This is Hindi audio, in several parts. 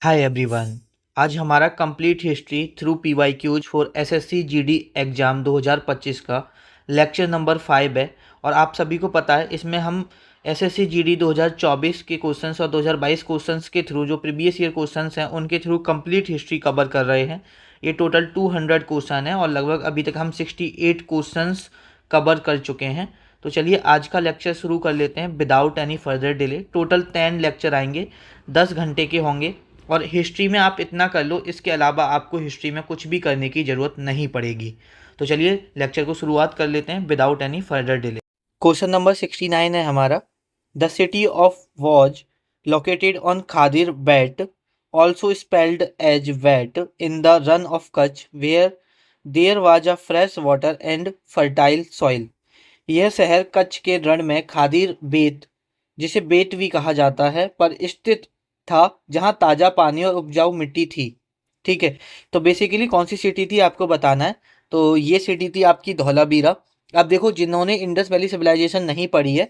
Hi everyone. आज हमारा complete history through PYQs for SSC GD exam 2025 का लेक्चर नंबर 5 है। और आप सभी को पता है इसमें हम एसएससी जीडी 2024 के क्वेश्चंस और 2022 क्वेश्चंस के थ्रू जो प्रीवियस ईयर क्वेश्चंस हैं उनके थ्रू कंप्लीट हिस्ट्री कवर कर रहे हैं। ये टोटल 200 क्वेश्चन है और लगभग अभी तक हम 68 क्वेश्चंस कवर कर चुके हैं। तो चलिए आज का लेक्चर शुरू कर लेते हैं without any further delay. Total 10 lecture आएंगे, 10 घंटे के होंगे। और हिस्ट्री में आप इतना कर लो, इसके अलावा आपको हिस्ट्री में कुछ भी करने की ज़रूरत नहीं पड़ेगी। तो चलिए लेक्चर को शुरुआत कर लेते हैं without any further delay. Question number 69 है हमारा। The city of was located on Khadir Bet, also spelled as Vet, in the Rann of Kutch, where there was a fresh water and fertile soil. यह शहर कच्छ के रण में खादिर बेट, जिसे बेट भी कहा जाता है, पर स्थित था, जहां ताजा पानी और उपजाऊ मिट्टी थी। ठीक है, तो बेसिकली कौन सी सिटी थी आपको बताना है। तो ये सिटी थी आपकी धौलावीरा। अब देखो, जिन्होंने इंडस वैली सिविलाइजेशन नहीं पढ़ी है,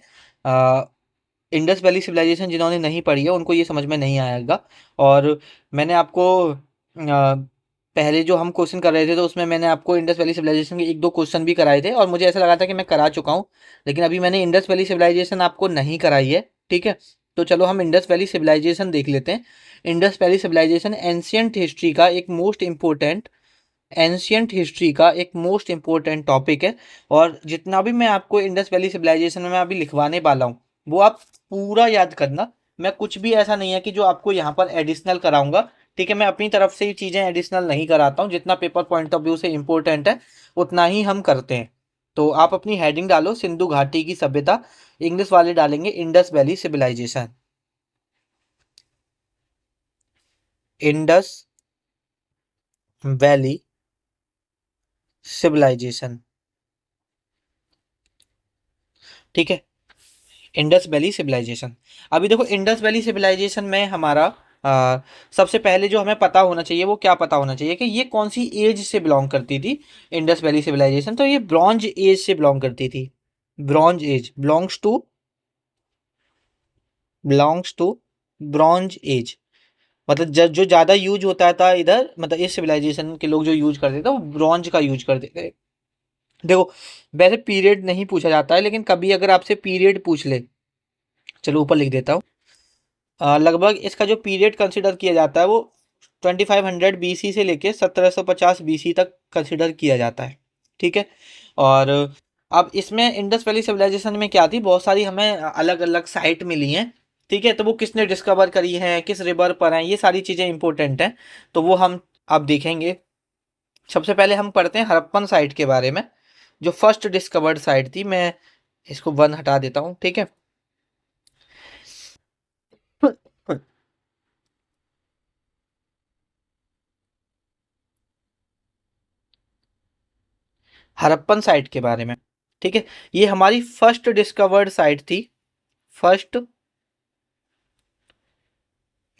इंडस वैली सिविलाइजेशन जिन्होंने नहीं पढ़ी है उनको ये समझ में नहीं आएगा। और मैंने आपको पहले जो हम क्वेश्चन कर रहे थे तो उसमें मैंने आपको इंडस वैली सिविलाइजेशन के एक दो क्वेश्चन भी कराए थे और मुझे ऐसा लगा था कि मैं करा चुका हूँ, लेकिन अभी मैंने इंडस वैली सिविलाइजेशन आपको नहीं कराई है। ठीक है, तो चलो हम इंडस वैली सिविलाइजेशन देख लेते हैं। Indus valley civilisation ancient history का एक मोस्ट इंपॉर्टेंट टॉपिक है। और जितना भी मैं आपको इंडस वैली सिविलाइजेशन में अभी लिखवाने वाला हूँ वो आप पूरा याद करना। मैं कुछ भी ऐसा नहीं है कि जो आपको यहाँ पर एडिशनल कराऊंगा। ठीक है, मैं अपनी तरफ से ही चीज़ें एडिशनल नहीं कराता हूँ, जितना पेपर पॉइंट ऑफ व्यू से इंपॉर्टेंट है उतना ही हम करते हैं। तो आप अपनी हेडिंग डालो सिंधु घाटी की सभ्यता, इंग्लिश वाले डालेंगे Indus valley civilisation. Indus valley civilisation. ठीक है, इंडस वैली सिविलाइजेशन। अभी देखो, इंडस वैली सिविलाइजेशन में हमारा सबसे पहले जो हमें पता होना चाहिए वो क्या पता होना चाहिए कि ये कौन सी एज से बिलोंग करती थी। इंडस वैली सिविलाइजेशन तो ये ब्रॉन्ज एज से बिलोंग करती थी। Bronze age belongs to bronze age. मतलब जो ज़्यादा यूज होता था इधर, मतलब इस सिविलाइजेशन के लोग जो यूज करते थे वो ब्रॉन्ज का यूज करते थे। देखो, वैसे पीरियड नहीं पूछा जाता है, लेकिन कभी अगर आपसे पीरियड पूछ ले, चलो ऊपर लिख देता हूँ। लगभग इसका जो पीरियड कंसिडर किया जाता है वो 2500 बीसी से लेके 1750 बीसी तक कंसिडर किया जाता है। ठीक है, और अब इसमें इंडस वैली सिविलाइजेशन में क्या थी, बहुत सारी हमें अलग अलग साइट मिली हैं। ठीक है, तो वो किसने डिस्कवर करी है, किस रिवर पर हैं, ये सारी चीज़ें इंपॉर्टेंट हैं। तो वो हम अब देखेंगे। सबसे पहले हम पढ़ते हैं हड़प्पन साइट के बारे में, जो फर्स्ट डिस्कवर्ड साइट थी। मैं इसको वन हटा देता हूँ। ठीक है, हड़प्पन साइट के बारे में। ठीक है, ये हमारी फर्स्ट डिस्कवर्ड साइट थी। फर्स्ट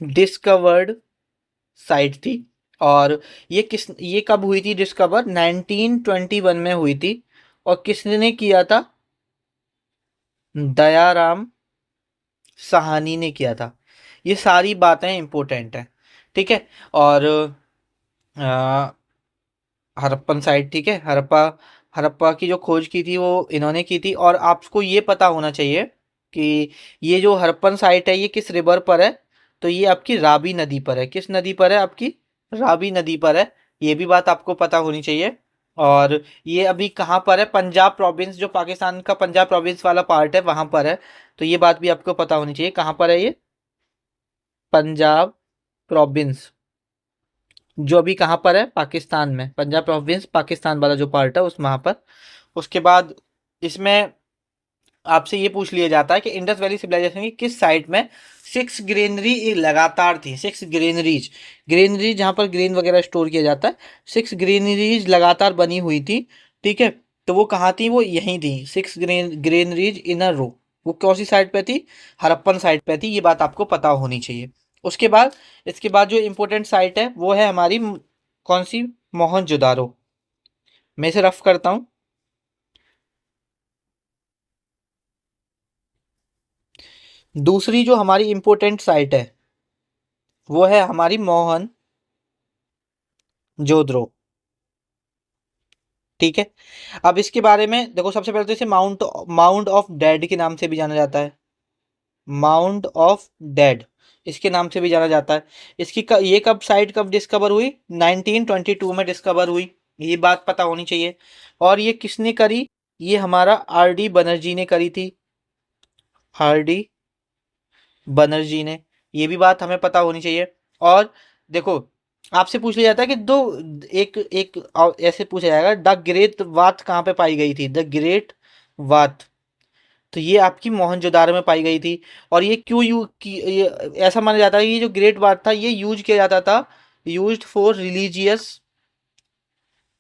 डिस्कवर्ड साइट थी। और ये कब हुई थी डिस्कवर? 1921 में हुई थी। और किसने किया था? दयाराम साहनी ने किया था। ये सारी बातें इंपॉर्टेंट हैं। ठीक है, और अ, हड़प्पन साइट, ठीक है, हड़प्पा हड़प्पा की जो खोज की थी वो इन्होंने की थी। और आपको ये पता होना चाहिए कि ये जो हड़प्पन साइट है ये किस रिवर पर है। तो ये आपकी रावी नदी पर है। किस नदी पर है? आपकी रावी नदी पर है। ये भी बात आपको पता होनी चाहिए। और ये अभी कहाँ पर है? पंजाब प्रोविंस, जो पाकिस्तान का पंजाब प्रोविंस वाला पार्ट है वहां पर है। तो ये बात भी आपको पता होनी चाहिए, कहाँ पर है ये? पंजाब प्रोविंस, जो अभी कहाँ पर है? पाकिस्तान में। पंजाब प्रोविंस पाकिस्तान वाला जो पार्ट है उस वहाँ पर। उसके बाद इसमें आपसे ये पूछ लिया जाता है कि इंडस वैली सिविलाइजेशन की किस साइट में 6 ग्रेनरी लगातार थी। 6 ग्रेनरीज, ग्रेनरी जहाँ पर ग्रेन वगैरह स्टोर किया जाता है, 6 ग्रेनरीज लगातार बनी हुई थी। ठीक है, तो वो कहाँ थी? वो यहीं थी, 6 ग्रेनरीज इन अ रो। वो कौन सी साइड पे थी? हड़प्पन साइड पे थी। ये बात आपको पता होनी चाहिए। उसके बाद इसके बाद जो इम्पोर्टेंट साइट है वो है हमारी कौन सी? मोहनजोदारो। मैं इसे रफ करता हूँ। दूसरी जो हमारी इम्पोर्टेंट साइट है वो है हमारी मोहन जोदड़ो। ठीक है। अब इसके बारे में देखो, सबसे पहले तो इसे माउंट माउंट ऑफ डेड के नाम से भी जाना जाता है। माउंट ऑफ डेड इसके नाम से भी जाना जाता है। ये कब साइट कब डिस्कवर हुई? 1922 में डिस्कवर हुई। ये बात पता होनी चाहिए। और ये किसने करी? ये हमारा आर डी बनर्जी ने करी थी। आर डी बनर्जी ने। ये भी बात हमें पता होनी चाहिए। और देखो, आपसे पूछ लिया जाता है कि दो एक एक ऐसे पूछा जाएगा, द ग्रेट वात कहाँ पे पाई गई थी? द ग्रेट वात, तो ये आपकी मोहनजोदारो में पाई गई थी। और ये क्यों ये ऐसा माना जाता है कि ये जो ग्रेट बाथ था ये यूज किया जाता था, used for religious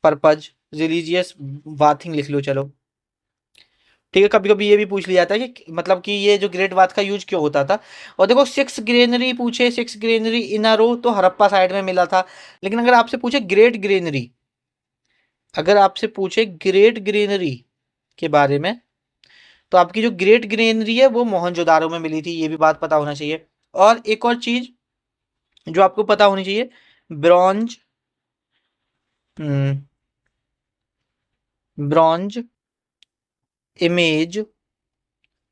purpose. Religious bathing लिख लो चलो। ठीक है। कभी कभी ये भी पूछ लिया जाता है कि मतलब कि ये जो ग्रेट बाथ का यूज क्यों होता था। और देखो, सिक्स ग्रेनरी पूछे, सिक्स ग्रेनरी इन अ रो, तो हड़प्पा साइड में मिला था। लेकिन अगर आपसे पूछे ग्रेट ग्रेनरी, अगर आपसे पूछे ग्रेट ग्रेनरी के बारे में, तो आपकी जो ग्रेट ग्रेनरी है वो मोहनजोदारो में मिली थी। ये भी बात पता होना चाहिए। और एक और चीज जो आपको पता होनी चाहिए, bronze bronze image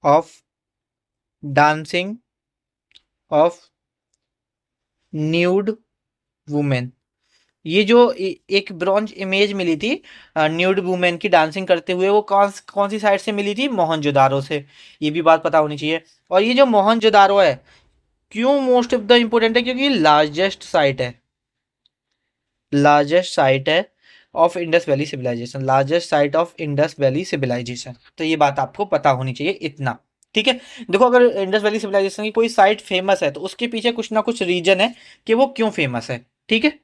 of dancing of nude women. ये जो एक ब्रॉन्ज इमेज मिली थी न्यूड वुमेन की डांसिंग करते हुए, वो कौन कौन सी साइड से मिली थी? मोहनजोदारो से। ये भी बात पता होनी चाहिए। और ये जो मोहनजोदारो है, क्यों मोस्ट ऑफ द इम्पोर्टेंट है? क्योंकि लार्जेस्ट साइट है, लार्जेस्ट साइट है of Indus valley civilisation, largest site of Indus valley civilisation. तो ये बात आपको पता होनी चाहिए इतना। ठीक है। देखो, अगर इंडस वैली सिविलाइजेशन की कोई साइट फेमस है तो उसके पीछे कुछ ना कुछ रीजन है कि वो क्यों फेमस है। ठीक है।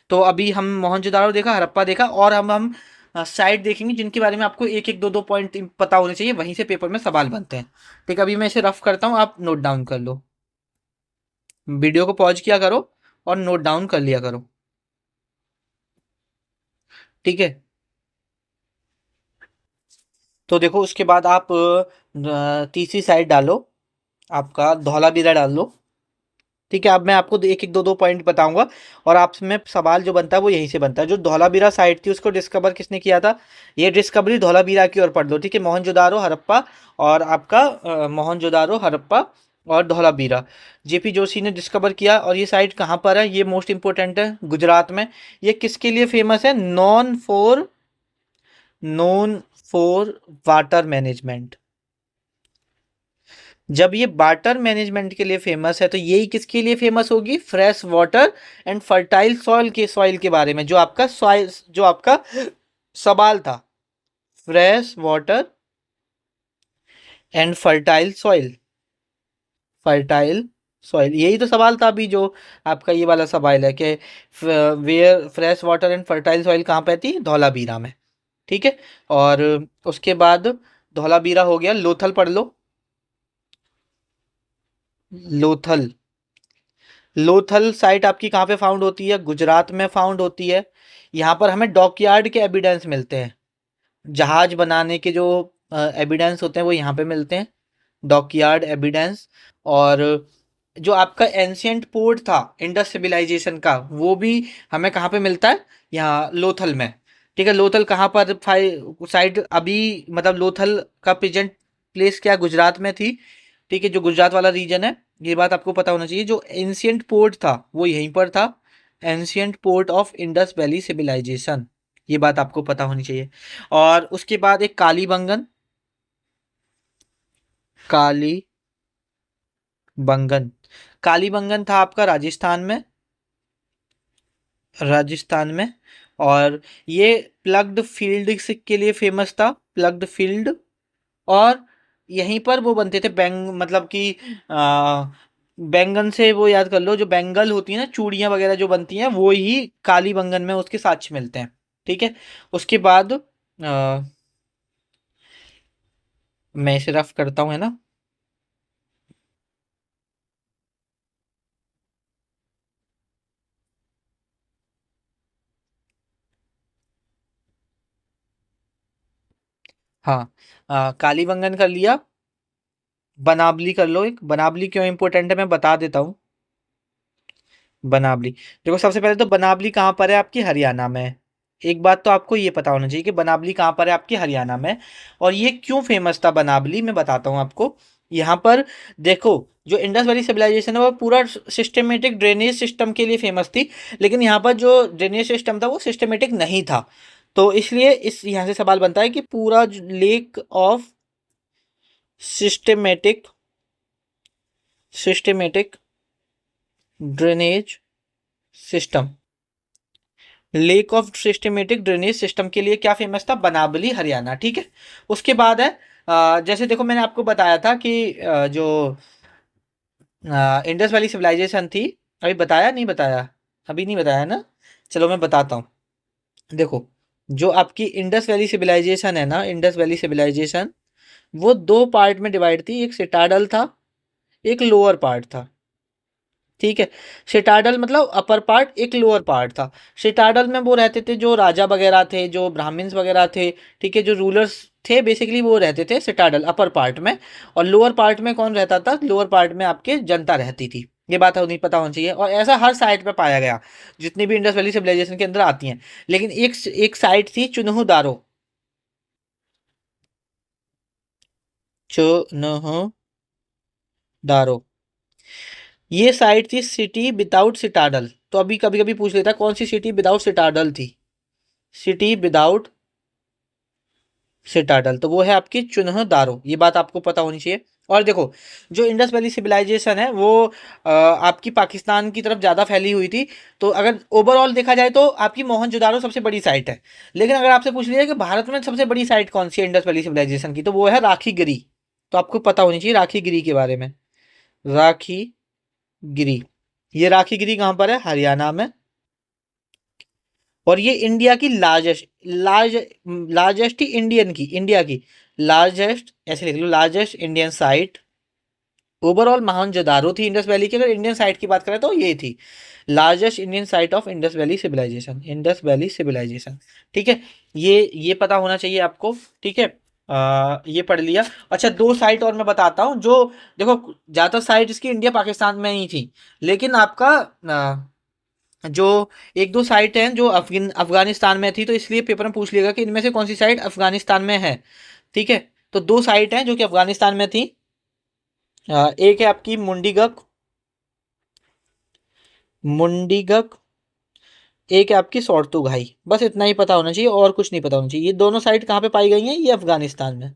तो अभी हम मोहनजोदारो देखा, हड़प्पा देखा, और हम साइट देखेंगे जिनके बारे में आपको एक एक दो दो पॉइंट पता होने चाहिए, वहीं से पेपर में सवाल बनते हैं। ठीक है। अभी मैं इसे रफ करता हूँ, आप नोट डाउन कर लो। वीडियो को पॉज किया करो और नोट डाउन कर लिया करो। ठीक है। तो देखो, उसके बाद आप तीसरी साइड डालो, आपका धौलावीरा डाल लो। ठीक है। अब मैं आपको एक एक दो दो पॉइंट बताऊंगा, और आपसे में सवाल जो बनता है वो यहीं से बनता है। जो धौलावीरा साइट थी उसको डिस्कवर किसने किया था? ये डिस्कवरी धौलावीरा की ओर पढ़ लो। ठीक है। मोहनजोदारो, हड़प्पा, और आपका मोहनजोदारो, हड़प्पा और धौलावीरा, जेपी जोशी ने डिस्कवर किया। और ये साइट कहाँ पर है? ये मोस्ट इंपोर्टेंट है, गुजरात में। ये किसके लिए फेमस है? Known for water management. जब ये वाटर मैनेजमेंट के लिए फेमस है, तो यही किसके लिए फेमस होगी? Fresh water and fertile soil के बारे में। जो आपका सॉइल, जो आपका सवाल था, fresh water and fertile soil, fertile soil, यही तो सवाल था अभी जो आपका ये वाला सवाल है कि where fresh water and fertile soil कहाँ पे थी? धौलावीरा में। ठीक है। और उसके बाद धौलावीरा हो गया, लोथल पढ़ लो। लोथल, लोथल साइट आपकी कहाँ पे फाउंड होती है? गुजरात में फाउंड होती है। यहाँ पर हमें डॉकयार्ड के एविडेंस मिलते हैं, जहाज बनाने के जो एविडेंस होते हैं वो यहाँ पे मिलते हैं, डॉकयार्ड एविडेंस। और जो आपका एंशियंट पोर्ट था इंडस सिविलाइजेशन का, वो भी हमें कहाँ पे मिलता है? यहाँ लोथल में। ठीक है। लोथल कहाँ पर साइट अभी, मतलब लोथल का प्रेजेंट प्लेस क्या गुजरात में थी? ठीक है। जो गुजरात वाला रीजन है, ये बात आपको पता होना चाहिए। जो एंशियंट पोर्ट था वो यहीं पर था, ancient port of Indus valley civilisation. ये बात आपको पता होनी चाहिए। और उसके बाद एक कालीबंगन, कालीबंगन, कालीबंगन था आपका राजस्थान में, राजस्थान में। और ये प्लग्ड फील्ड के लिए फेमस था, प्लग्ड फील्ड। और यहीं पर वो बनते थे मतलब कि आ, बैंगन से, वो याद कर लो, जो बैंगल होती है ना, चूड़ियाँ वगैरह जो बनती हैं, वो ही कालीबंगन में उसके साक्ष्य मिलते हैं। ठीक है। उसके बाद मैं इसे रफ करता हूँ, है ना। हाँ, कालीबंगन कर लिया। बनावली कर लो, एक बनावली क्यों इंपॉर्टेंट है मैं बता देता हूँ। बनाबली। देखो सबसे पहले तो बनाबली कहाँ पर है, आपकी हरियाणा में है। एक बात तो आपको ये पता होना चाहिए कि बनाबली कहाँ पर है, आपकी हरियाणा में। और ये क्यों फेमस था बनाबली, मैं बताता हूँ आपको। यहाँ पर देखो, जो इंडस वैली सिविलाइजेशन है वो पूरा सिस्टमेटिक ड्रेनेज सिस्टम के लिए फेमस थी। लेकिन यहाँ पर जो ड्रेनेज सिस्टम था वो सिस्टमेटिक नहीं था। तो इसलिए इस यहाँ से सवाल बनता है कि पूरा lake of systematic systematic drainage system, lake of systematic drainage system के लिए क्या फेमस था, बनाबली हरियाणा। ठीक है। उसके बाद है जैसे देखो मैंने आपको बताया था कि जो इंडस वैली सिविलाइजेशन थी, अभी बताया नहीं बताया, अभी नहीं बताया ना, चलो मैं बताता हूँ। देखो, जो आपकी इंडस वैली सिविलाइजेशन है ना, इंडस वैली सिविलाइजेशन वो दो पार्ट में डिवाइड थी, एक सिटाडल था, एक लोअर पार्ट था। ठीक है। सिटाडल मतलब अपर पार्ट, एक लोअर पार्ट था। सिटाडल में वो रहते थे जो राजा वगैरह थे, जो ब्राह्मण्स वगैरह थे, ठीक है, जो रूलर्स थे बेसिकली, वो रहते थे सिटाडल अपर पार्ट में। और लोअर पार्ट में कौन रहता था, लोअर पार्ट में आपके जनता रहती थी। ये बात नहीं पता होनी चाहिए। और ऐसा हर साइड पे पाया गया, जितनी भी इंडस वैली सिविलाइजेशन के अंदर आती हैं। लेकिन एक एक साइट थी चुनहु दारो, चुनहु दारो, ये साइट थी सिटी विदाउट सिटाडल। तो अभी कभी कभी पूछ लेता है कौन सी सिटी विदाउट सिटाडल थी, सिटी विदाउट सिटाडल, तो वो है आपकी चुनह दारो। ये बात आपको पता होनी चाहिए। और देखो, जो इंडस वैली सिविलाइजेशन है वो आपकी पाकिस्तान की तरफ ज़्यादा फैली हुई थी। तो अगर ओवरऑल देखा जाए तो आपकी मोहनजोदारो सबसे बड़ी साइट है। लेकिन अगर आपसे पूछ लिया कि भारत में सबसे बड़ी साइट कौन सी है इंडस वैली सिविलाइजेशन की, तो वो है राखी गिरी। तो आपको पता होनी चाहिए राखी गिरी के बारे में। राखी गिरी, ये राखी गिरी कहाँ पर है, हरियाणा में। और ये इंडिया की लार्जेस्ट ही इंडिया की लार्जेस्ट, ऐसे लिख लो, largest Indian site. Overall Mohenjodaro थी इंडस वैली की, अगर इंडियन साइट की बात करें तो ये थी largest Indian site of Indus valley civilisation, Indus valley civilisation. ठीक है। ये पता होना चाहिए आपको। ठीक है। ये पढ़ लिया। अच्छा, दो साइट और मैं बताता हूँ जो, देखो ज़्यादातर साइट इसकी इंडिया पाकिस्तान में ही थी। लेकिन आपका जो एक दो साइट हैं जो अफगानिस्तान में थी, तो इसलिए पेपर में पूछ लिएगा कि इनमें से कौन सी साइट अफगानिस्तान में है। ठीक है। तो दो साइट हैं जो कि अफगानिस्तान में थी। एक है आपकी मुंडीगक, मुंडीगक, एक है आपकी सौरतुगाई। बस इतना ही पता होना चाहिए और कुछ नहीं पता होना चाहिए। ये दोनों साइट कहाँ पे पाई गई हैं, ये अफगानिस्तान में।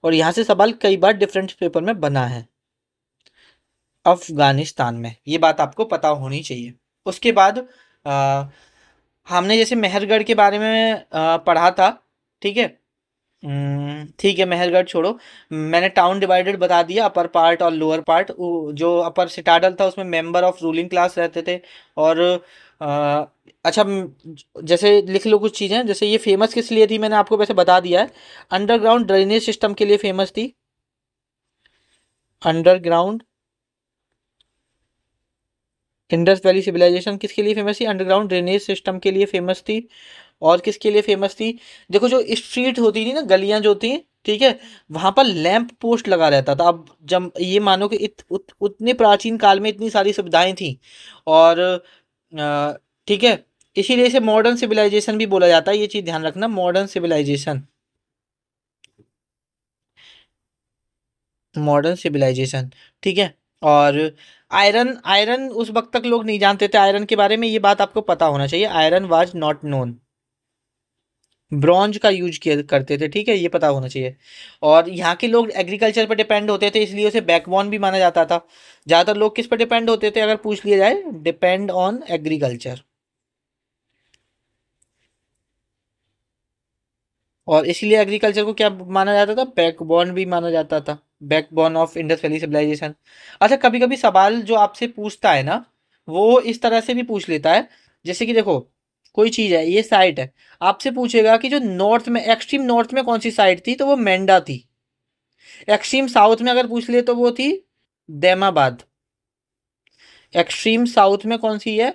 और यहाँ से सवाल कई बार डिफरेंट पेपर में बना है, अफगानिस्तान में। ये बात आपको पता होनी चाहिए। उसके बाद आ, हमने जैसे मेहरगढ़ के बारे में पढ़ा था। ठीक है। ठीक है, मेहरगढ़ छोड़ो। मैंने टाउन डिवाइडेड बता दिया, अपर पार्ट और लोअर पार्ट। जो अपर सिटाडल था उसमें मेंबर ऑफ रूलिंग क्लास रहते थे। और अ, अच्छा, जैसे लिख लो कुछ चीज़ें, जैसे ये फेमस किस लिए थी मैंने आपको वैसे बता दिया है। अंडरग्राउंड ड्रेनेज सिस्टम के लिए फेमस थी। अंडरग्राउंड, इंडस वैली सिविलाइजेशन किसके लिए फेमस थी, अंडरग्राउंड ड्रेनेज सिस्टम के लिए फेमस थी। और किसके लिए फेमस थी, देखो जो स्ट्रीट होती थी ना, गलियां जो थी, ठीक है, वहां पर लैंप पोस्ट लगा रहता था। अब जब ये मानो कि उतने प्राचीन काल में इतनी सारी सुविधाएं थी। और ठीक है, इसीलिए इसे मॉडर्न सिविलाइजेशन भी बोला जाता है। ये चीज ध्यान रखना, मॉडर्न सिविलाइजेशन, मॉडर्न सिविलाइजेशन। ठीक है। और आयरन, आयरन उस वक्त तक लोग नहीं जानते थे आयरन के बारे में, ये बात आपको पता होना चाहिए। Iron was not known, bronze का यूज किया करते थे। ठीक है, ये पता होना चाहिए। और यहाँ के लोग एग्रीकल्चर पर डिपेंड होते थे, इसलिए उसे बैकबोन भी माना जाता था। ज़्यादातर लोग किस पर डिपेंड होते थे अगर पूछ लिया जाए, डिपेंड ऑन एग्रीकल्चर। और इसीलिए एग्रीकल्चर को क्या माना जाता था, बैकबोन भी माना जाता था, backbone of Indus valley civilisation. अच्छा, कभी कभी सवाल जो आपसे पूछता है ना, वो इस तरह से भी पूछ लेता है। जैसे कि देखो, कोई चीज़ है, ये साइट है, आपसे पूछेगा कि जो नॉर्थ में, एक्सट्रीम नॉर्थ में कौन सी साइट थी, तो वो मेंढा थी। एक्सट्रीम साउथ में अगर पूछ ले तो वो थी दैमाबाद। एक्सट्रीम साउथ में कौन सी है,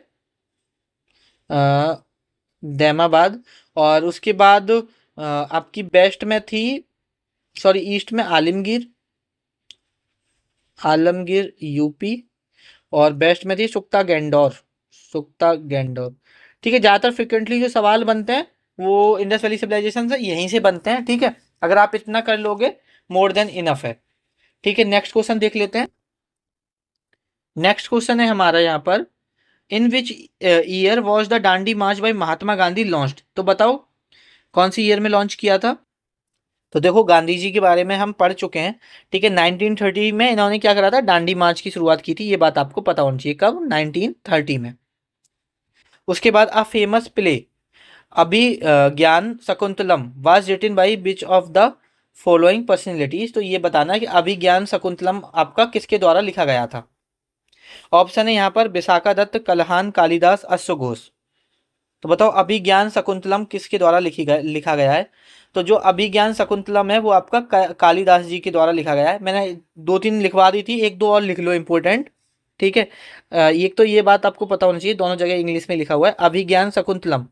अ, दैमाबाद। और उसके बाद आपकी वेस्ट में थी, सॉरी ईस्ट में आलमगीर, आलमगीर यूपी। और वेस्ट में थी सुक्ता गैंडोर, सुक्ता गेंडोर। ठीक है, ज़्यादातर फ्रिक्वेंटली जो सवाल बनते हैं वो इंडस वैली सिविलाइजेशन से यहीं से बनते हैं। ठीक है, अगर आप इतना कर लोगे मोर देन इनफ है। ठीक है, नेक्स्ट क्वेश्चन देख लेते हैं। नेक्स्ट क्वेश्चन है हमारा यहाँ पर, in which year was the Dandi march by Mahatma Gandhi launched. तो बताओ कौन सी ईयर में लॉन्च किया था। तो देखो गांधी जी के बारे में हम पढ़ चुके हैं। ठीक है, 1930 में इन्होंने क्या करा था, डांडी मार्च की शुरुआत की थी। ये बात आपको पता होनी चाहिए, कब, 1930 में। उसके बाद a famous play Abhijnana Shakuntalam was written by which of the following personalities. तो ये बताना है कि अभिज्ञान शकुंतलम आपका किसके द्वारा लिखा गया था। ऑप्शन है यहाँ पर विशाखा दत्त, कलहान, कालिदास, अश्वघोष। तो बताओ अभिज्ञान शकुंतलम किसके द्वारा लिखा गया है। तो जो अभिज्ञान शकुंतलम है वो आपका कालिदास जी के द्वारा लिखा गया है। मैंने दो तीन लिखवा दी थी, एक दो और लिख लो इंपॉर्टेंट। ठीक है, एक तो ये बात आपको पता होनी चाहिए, दोनों जगह इंग्लिश में लिखा हुआ है अभिज्ञान शकुंतलम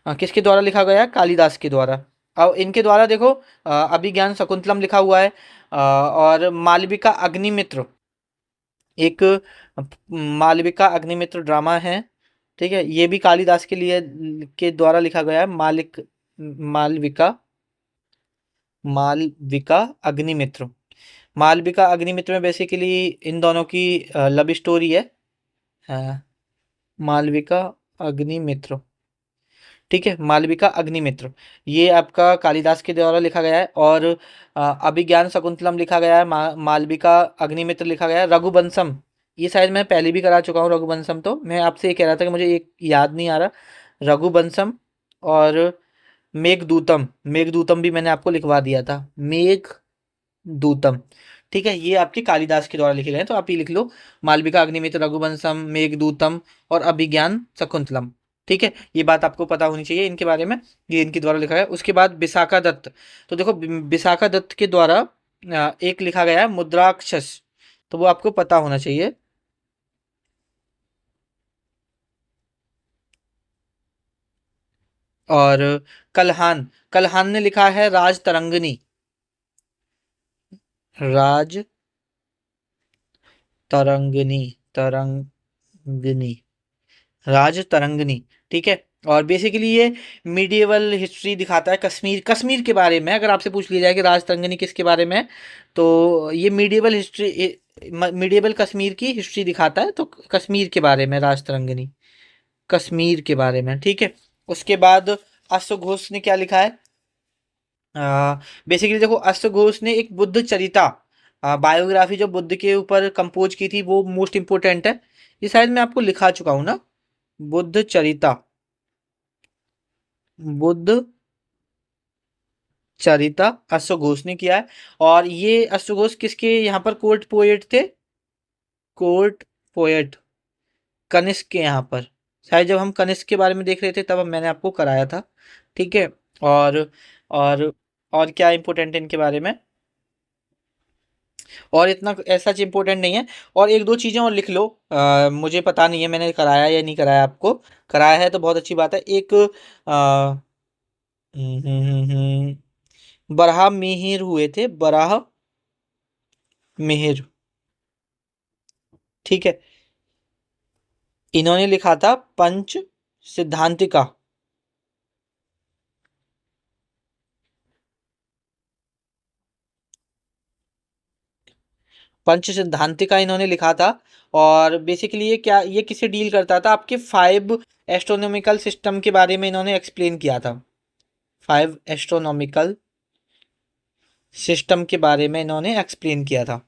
किसके द्वारा लिखा गया है, कालिदास के द्वारा। अब इनके द्वारा देखो अभिज्ञान शकुंतलम लिखा हुआ है, और मालविका अग्निमित्र एक मालविका अग्निमित्र ड्रामा है। ठीक है, ये भी कालिदास के लिए के द्वारा लिखा गया है। मालविका मालविका अग्निमित्र। मालविका अग्निमित्र में बेसिकली इन दोनों की लव स्टोरी है। हाँ, मालविका अग्निमित्र। ठीक है, मालविका अग्निमित्र ये आपका कालिदास के द्वारा लिखा गया है। और अभिज्ञान शकुंतलम लिखा गया है, मालविका अग्निमित्र लिखा गया है। रघुवंशम ये शायद मैं पहले भी करा चुका हूँ रघुवंशम। तो मैं आपसे ये कह रहा था कि मुझे एक याद नहीं आ रहा, रघुवंशम और मेघदूतम। मेघदूतम भी मैंने आपको लिखवा दिया था, मेघदूतम। ठीक है, ये आपके कालिदास के द्वारा लिखे गए हैं। तो आप ये लिख लो, मालविका अग्निमित्र, रघुवंशम, मेघदूतम और अभिज्ञान शकुंतलम। ठीक है, ये बात आपको पता होनी चाहिए इनके बारे में, ये इनके द्वारा लिखा है। उसके बाद विशाखा दत्त। तो देखो विशाखा दत्त के द्वारा एक लिखा गया है मुद्राक्षस, तो वो आपको पता होना चाहिए। और कलहान, कलहान ने लिखा है राज तरंगिणी। राज तरंगिणी, तरंगिणी, राज तरंगिणी। ठीक है, और बेसिकली ये मीडिएवल हिस्ट्री दिखाता है कश्मीर, कश्मीर के बारे में। अगर आपसे पूछ लिया जाए कि राज तरंगिणी किसके बारे में है, तो ये मीडिएवल हिस्ट्री, मीडिएवल कश्मीर की हिस्ट्री दिखाता है। तो कश्मीर के बारे में राज तरंगिणी, कश्मीर के बारे में। ठीक है, उसके बाद अश्वघोष ने क्या लिखा है, बेसिकली देखो अश्वघोष ने एक बुद्ध चरिता बायोग्राफी जो बुद्ध के ऊपर कंपोज की थी, वो मोस्ट इंपोर्टेंट है। ये शायद मैं आपको लिखा चुका हूं ना, बुद्ध चरिता, बुद्ध चरिता अश्वघोष ने किया है। और ये अश्वघोष किसके यहाँ पर कोर्ट पोएट थे, कोर्ट पोएट कनिष्क के यहाँ पर। शायद जब हम कनिष्क के बारे में देख रहे थे तब मैंने आपको कराया था। ठीक है, और और और क्या इंपोर्टेंट है इनके बारे में, और इतना ऐसा इम्पोर्टेंट नहीं है। और एक दो चीज़ें और लिख लो, मुझे पता नहीं है मैंने कराया या नहीं कराया आपको। कराया है तो बहुत अच्छी बात है। एक बराह मिहिर हुए थे, बराह मिहिर। ठीक है, इन्होंने लिखा था पंच सिद्धांतिका। पंच सिद्धांतिका इन्होंने लिखा था। और बेसिकली ये क्या, ये किसे डील करता था, आपके 5 एस्ट्रोनॉमिकल सिस्टम के बारे में इन्होंने एक्सप्लेन किया था। 5 एस्ट्रोनॉमिकल सिस्टम के बारे में इन्होंने एक्सप्लेन किया था।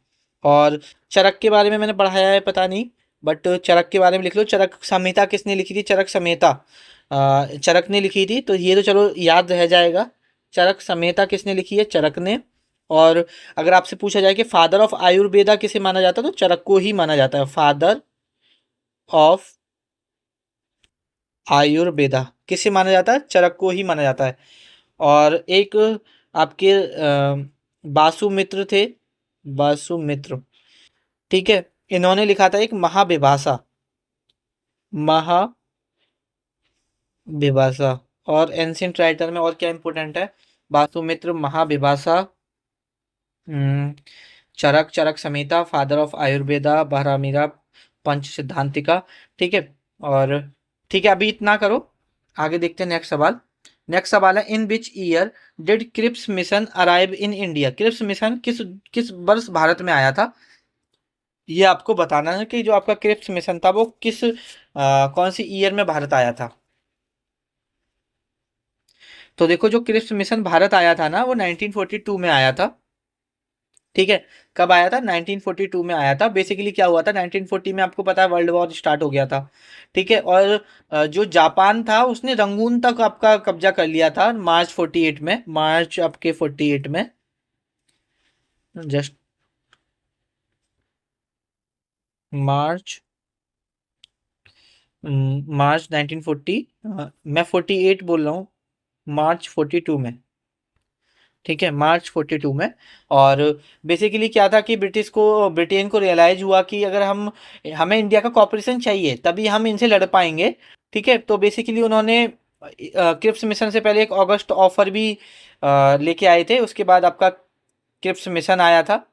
और चरक के बारे में मैंने पढ़ाया है पता नहीं, बट चरक के बारे में लिख लो। चरक संहिता किसने लिखी थी, चरक संहिता चरक ने लिखी थी, तो ये तो चलो याद रह जाएगा। चरक संहिता किसने लिखी है, चरक ने। और अगर आपसे पूछा जाए कि फादर ऑफ आयुर्वेदा किसे माना जाता है, तो चरक को ही माना जाता है। फादर ऑफ आयुर्वेदा किसे माना जाता है, चरक को ही माना जाता है। और एक आपके बासुमित्र थे, बासुमित्र। ठीक है, इन्होंने लिखा था एक महाविभाषा, महाविभाषा। और एंशियंट राइटर में और क्या इंपॉर्टेंट है, बासुमित्र, महाविभाषा, चरक, चरक संहिता, फादर ऑफ आयुर्वेदा, बहरामीरा, पंच सिद्धांतिका। ठीक है, और ठीक है, अभी इतना करो, आगे देखते हैं नेक्स्ट सवाल। नेक्स्ट सवाल है, in which year did Cripps mission arrive in India? Cripps mission किस किस वर्ष भारत में आया था? ये आपको बताना है कि जो आपका क्रिप्स मिशन था वो किस कौन सी ईयर में भारत आया था। तो देखो, जो क्रिप्स मिशन भारत आया था ना, वो 1942 में आया था। ठीक है, कब आया था? 1942 में आया था। बेसिकली क्या हुआ था, 1940 में आपको पता है वर्ल्ड वॉर स्टार्ट हो गया था। ठीक है, और जो जापान था उसने रंगून तक आपका कब्जा कर लिया था मार्च 48 में, मार्च आपके 48 में। जस्ट मार्च, मार्च 1940, मैं 48 बोल रहा हूँ, मार्च 42 में। ठीक है, मार्च 42 में। और बेसिकली क्या था कि ब्रिटेन को रियलाइज हुआ कि अगर हम हमें इंडिया का कॉपरेशन चाहिए तभी हम इनसे लड़ पाएंगे। ठीक है, तो बेसिकली उन्होंने क्रिप्स मिशन से पहले एक ऑगस्ट ऑफर भी लेके आए थे। उसके बाद आपका क्रिप्स मिशन आया था।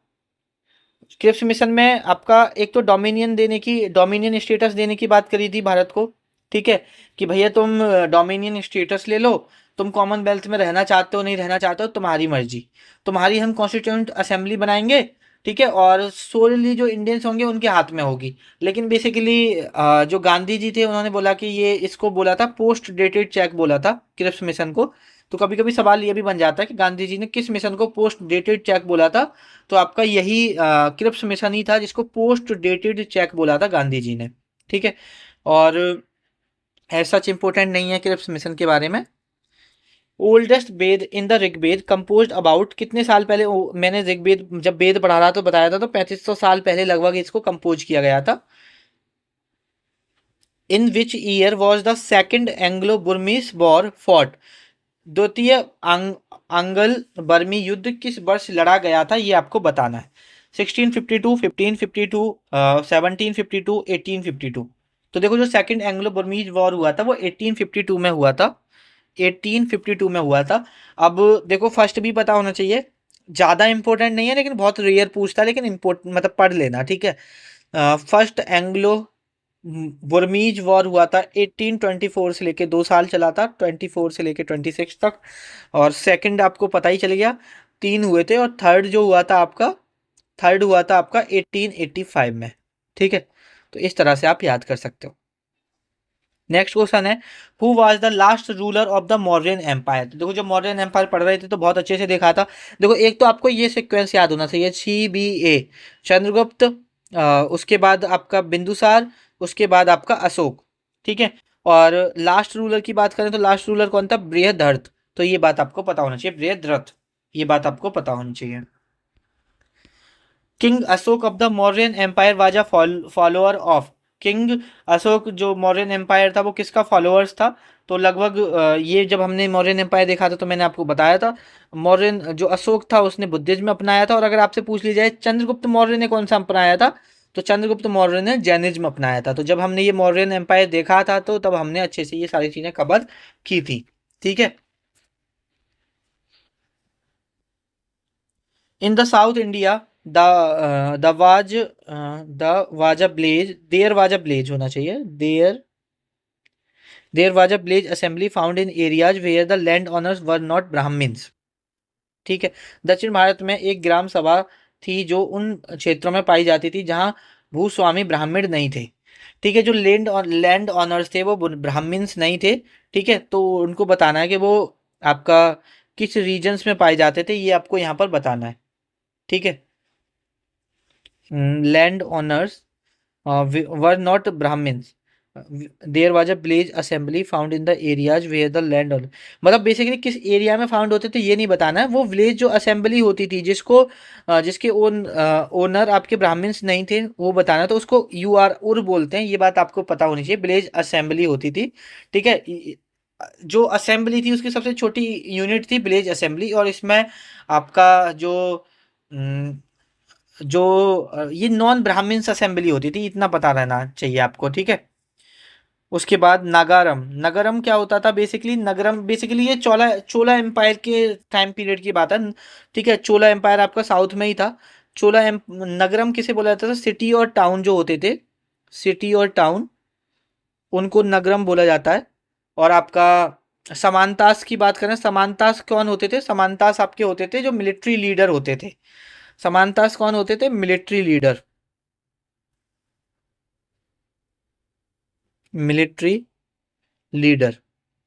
क्रिप्स मिशन में आपका एक तो डोमिनियन स्टेटस देने की बात करी थी भारत को। ठीक है, कि भैया तुम डोमिनियन स्टेटस ले लो, तुम कॉमनवेल्थ में रहना चाहते हो नहीं रहना चाहते हो तुम्हारी मर्जी, तुम्हारी हम कॉन्स्टिट्यूंट असेंबली बनाएंगे। ठीक है, और सोलली जो इंडियंस होंगे उनके हाथ में होगी। लेकिन बेसिकली जो गांधी जी थे उन्होंने बोला कि ये इसको बोला था पोस्ट डेटेड चेक बोला था क्रिप्स मिशन को। तो कभी कभी सवाल ये भी बन जाता है कि गांधी जी ने किस मिशन को पोस्ट डेटेड चेक बोला था। तो आपका यही क्रिप्स मिशन ही था जिसको पोस्ट डेटेड चेक बोला था गांधी जी ने। ठीक है, और ऐसा सच इंपॉर्टेंट नहीं है क्रिप्स मिशन के बारे में। Oldest Veda in the Rigveda composed about कितने साल पहले? मैंने ऋग्वेद जब वेद पढ़ा रहा तो बताया था, तो 3500 साल पहले लगभग इसको कंपोज किया गया था। In which year was the second Anglo Burmese war fought? द्वितीय आंगल बर्मी युद्ध किस वर्ष लड़ा गया था, ये आपको बताना है। 1652, 1552, 1752, 1852। तो देखो, जो सेकंड एंग्लो बर्मीज वॉर हुआ था वो 1852 में हुआ था। 1852 में हुआ था। अब देखो, फर्स्ट भी पता होना चाहिए, ज़्यादा इंपॉर्टेंट नहीं है लेकिन बहुत रेयर पूछता है, लेकिन इम्पोर्टेंट मतलब पढ़ लेना। ठीक है, फर्स्ट एंग्लो बुर्मीज वॉर हुआ था 1824 से लेके 2 साल चला था, 24 से लेके 26 तक। और सेकंड आपको पता ही चल गया, 3 हुए थे। और थर्ड हुआ था आपका 1885 में। ठीक है, तो इस तरह से आप याद कर सकते हो। नेक्स्ट क्वेश्चन है, who was the last ruler of the Mauryan empire? तो देखो, जब मौर्यन एम्पायर पढ़ रहे थे तो बहुत अच्छे से देखा था। देखो, एक तो आपको ये सीक्वेंस याद होना चाहिए, CBA चंद्रगुप्त, उसके बाद आपका बिंदुसार, उसके बाद आपका अशोक। ठीक है, और लास्ट रूलर की बात करें तो लास्ट रूलर कौन था? बृहद्रथ। तो ये बात आपको पता होना चाहिए, बृहद्रथ, ये बात आपको पता होनी चाहिए। King Ashoka of the Mauryan empire was a follower of? King Ashoka जो मौर्यन एम्पायर था वो किसका फॉलोअर्स था? तो लगभग ये जब हमने मौर्यन एम्पायर देखा था तो मैंने आपको बताया था, मौर्यन जो अशोक था उसने बुद्धिज्म अपनाया था। और अगर आपसे पूछ ली जाए चंद्रगुप्त मौर्य ने कौन सा अपनाया था, तो चंद्रगुप्त मौर्य ने जैनिज्म अपनाया था। तो जब हमने ये मौर्यन एम्पायर देखा था तो तब हमने अच्छे से ये सारी चीजें कवर की थी। ठीक है, in the South India the was a blaze, there was a blaze होना चाहिए, there was a blaze assembly found in areas where the land owners were not Brahmins. ठीक है, दक्षिण भारत में एक ग्राम सभा थी जो उन क्षेत्रों में पाई जाती थी जहां भूस्वामी ब्राह्मण नहीं थे। ठीक है, जो लैंड ऑनर्स थे वो ब्राह्मिन्स नहीं थे। ठीक है, तो उनको बताना है कि वो आपका किस रीजन्स में पाए जाते थे, ये आपको यहाँ पर बताना है। ठीक है, land owners were not Brahmins, there was a village assembly found in the areas where the land owner. मतलब बेसिकली किस एरिया में फाउंड होते थे ये नहीं बताना है, वो विलेज जो असेंबली होती थी जिसको जिसके ओनर आपके ब्राह्मण्स नहीं थे वो बताना, तो उसको उर बोलते हैं। ये बात आपको पता होनी चाहिए, विलेज असेंबली होती थी। ठीक है, जो असेंबली थी उसकी सबसे छोटी यूनिट थी विलेज असेंबली। और इसमें आपका जो जो ये नॉन ब्राह्मण्स असेंबली होती थी, इतना पता रहना चाहिए आपको। ठीक है, उसके बाद नागारम, नगरम क्या होता था? बेसिकली नगरम बेसिकली ये चोला चोला एम्पायर के टाइम पीरियड की बात है। ठीक है, चोला एम्पायर आपका साउथ में ही था। नगरम किसे बोला जाता था? सिटी और टाउन जो होते थे, सिटी और टाउन उनको नगरम बोला जाता है। और आपका समांतास की बात करें, समांतास कौन होते थे? समांतास आपके होते थे जो मिलिट्री लीडर होते थे। समांतास कौन होते थे? Military leader, military leader.